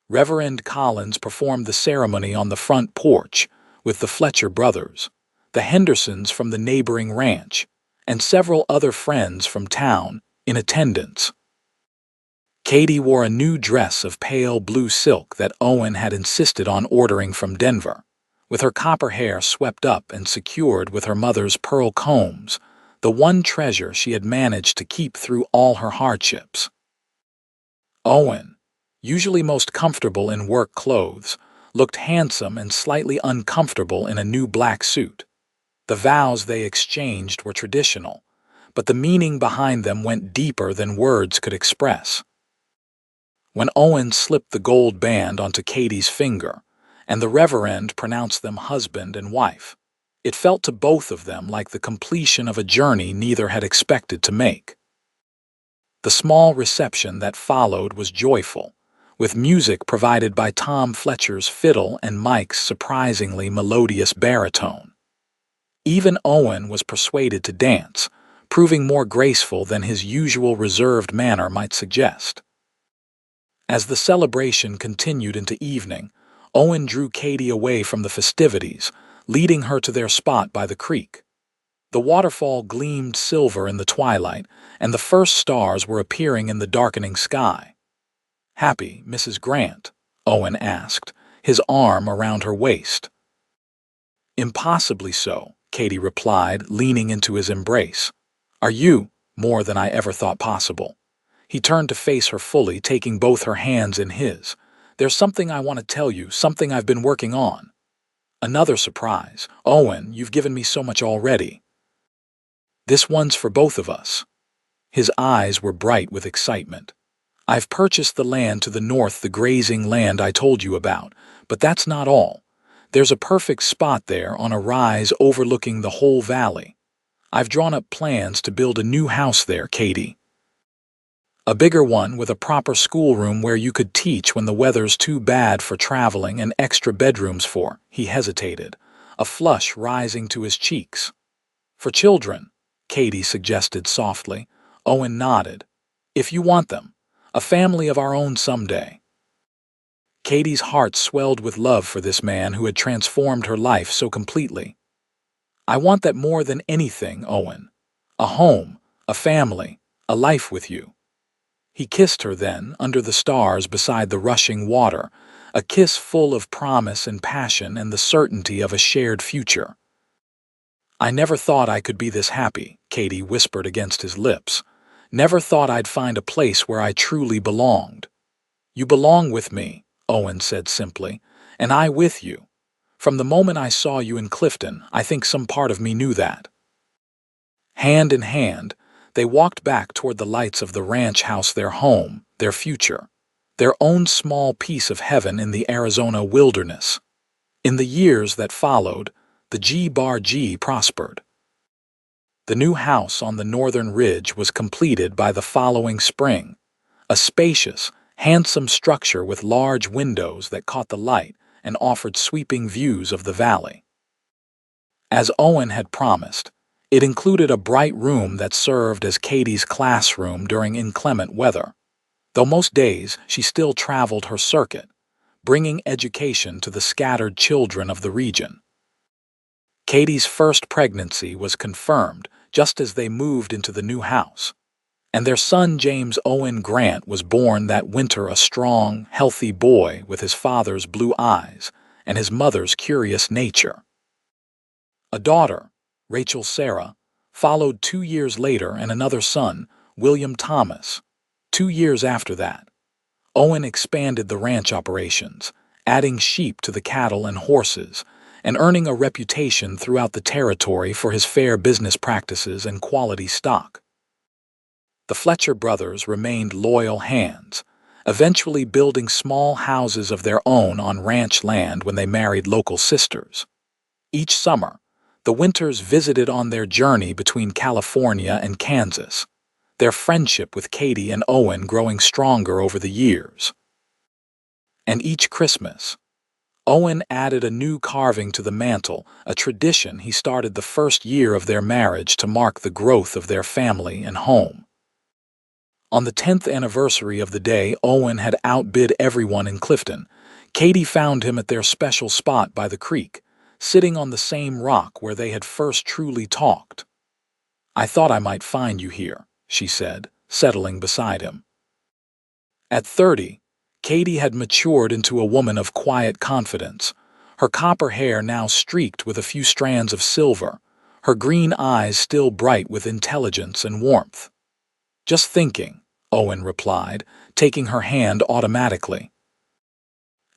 Speaker 1: Reverend Collins performed the ceremony on the front porch with the Fletcher brothers, the Hendersons from the neighboring ranch, and several other friends from town in attendance. Katie wore a new dress of pale blue silk that Owen had insisted on ordering from Denver. With her copper hair swept up and secured with her mother's pearl combs, the one treasure she had managed to keep through all her hardships. Owen, usually most comfortable in work clothes, looked handsome and slightly uncomfortable in a new black suit. The vows they exchanged were traditional, but the meaning behind them went deeper than words could express. When Owen slipped the gold band onto Katie's finger, and the reverend pronounced them husband and wife, it felt to both of them like the completion of a journey neither had expected to make. The small reception that followed was joyful, with music provided by Tom Fletcher's fiddle and Mike's surprisingly melodious baritone. Even Owen was persuaded to dance, proving more graceful than his usual reserved manner might suggest. As the celebration continued into evening, Owen drew Katie away from the festivities, leading her to their spot by the creek. The waterfall gleamed silver in the twilight, and the first stars were appearing in the darkening sky. "Happy, Mrs. Grant?" Owen asked, his arm around her waist. "Impossibly so," Katie replied, leaning into his embrace. "Are you?" "More than I ever thought possible." He turned to face her fully, taking both her hands in his. "There's something I want to tell you, something I've been working on." "Another surprise. Owen, you've given me so much already." "This one's for both of us." His eyes were bright with excitement. "I've purchased the land to the north, the grazing land I told you about, but that's not all. There's a perfect spot there on a rise overlooking the whole valley. I've drawn up plans to build a new house there, Katie. A bigger one with a proper schoolroom where you could teach when the weather's too bad for traveling and extra bedrooms for," he hesitated, a flush rising to his cheeks. "For children," Katie suggested softly. Owen nodded. "If you want them. A family of our own someday." Katie's heart swelled with love for this man who had transformed her life so completely. "I want that more than anything, Owen. A home, a family, a life with you." He kissed her then, under the stars beside the rushing water, a kiss full of promise and passion and the certainty of a shared future. "I never thought I could be this happy," Katie whispered against his lips. "Never thought I'd find a place where I truly belonged." "You belong with me," Owen said simply, "and I with you. From the moment I saw you in Clifton, I think some part of me knew that." Hand in hand, they walked back toward the lights of the ranch house, their home, their future, their own small piece of heaven in the Arizona wilderness. In the years that followed, the G prospered. The new house on the northern ridge was completed by the following spring, a spacious, handsome structure with large windows that caught the light and offered sweeping views of the valley. As Owen had promised, it included a bright room that served as Katie's classroom during inclement weather, though most days she still traveled her circuit, bringing education to the scattered children of the region. Katie's first pregnancy was confirmed just as they moved into the new house, and their son James Owen Grant was born that winter, a strong, healthy boy with his father's blue eyes and his mother's curious nature. A daughter, Rachel Sarah, followed 2 years later, and another son, William Thomas, 2 years after that. Owen expanded the ranch operations, adding sheep to the cattle and horses, and earning a reputation throughout the territory for his fair business practices and quality stock. The Fletcher brothers remained loyal hands, eventually building small houses of their own on ranch land when they married local sisters. Each summer, the Winters visited on their journey between California and Kansas, their friendship with Katie and Owen growing stronger over the years. And each Christmas, Owen added a new carving to the mantle, a tradition he started the first year of their marriage to mark the growth of their family and home. On the 10th anniversary of the day Owen had outbid everyone in Clifton, Katie found him at their special spot by the creek, sitting on the same rock where they had first truly talked. "I thought I might find you here," she said, settling beside him. At 30, Katie had matured into a woman of quiet confidence, her copper hair now streaked with a few strands of silver, her green eyes still bright with intelligence and warmth. "Just thinking," Owen replied, taking her hand automatically.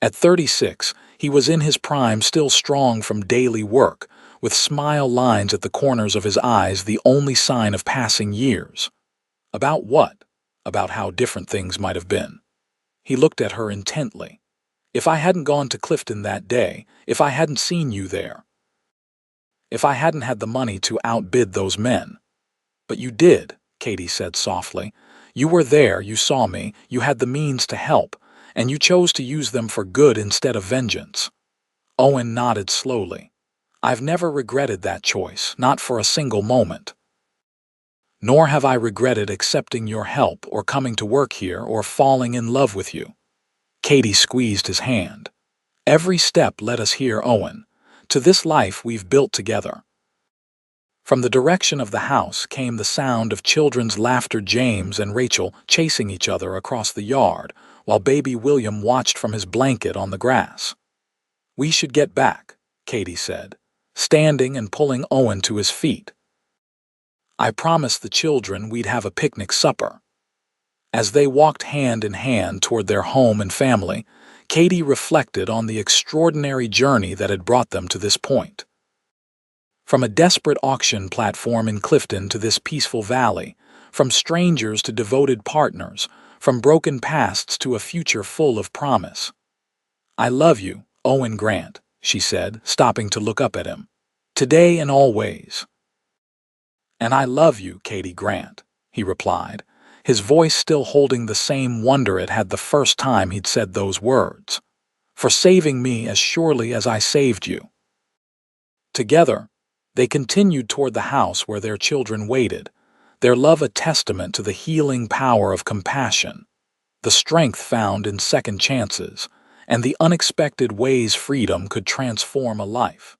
Speaker 1: At 36, he was in his prime, still strong from daily work, with smile lines at the corners of his eyes the only sign of passing years. About what? About how different things might have been. He looked at her intently. "If I hadn't gone to Clifton that day, if I hadn't seen you there, if I hadn't had the money to outbid those men." "But you did," Katie said softly. "You were there, you saw me, you had the means to help, and you chose to use them for good instead of vengeance." Owen nodded slowly. "I've never regretted that choice, not for a single moment. Nor have I regretted accepting your help or coming to work here or falling in love with you." Katie squeezed his hand. "Every step led us here, Owen, to this life we've built together." From the direction of the house came the sound of children's laughter, James and Rachel chasing each other across the yard, while baby William watched from his blanket on the grass. "We should get back," Katie said, standing and pulling Owen to his feet. "I promised the children we'd have a picnic supper." As they walked hand in hand toward their home and family, Katie reflected on the extraordinary journey that had brought them to this point. From a desperate auction platform in Clifton to this peaceful valley, from strangers to devoted partners, from broken pasts to a future full of promise. "I love you, Owen Grant," she said, stopping to look up at him. "Today and always." "And I love you, Katie Grant," he replied, his voice still holding the same wonder it had the first time he'd said those words. "For saving me as surely as I saved you." Together, they continued toward the house where their children waited, their love a testament to the healing power of compassion, the strength found in second chances, and the unexpected ways freedom could transform a life.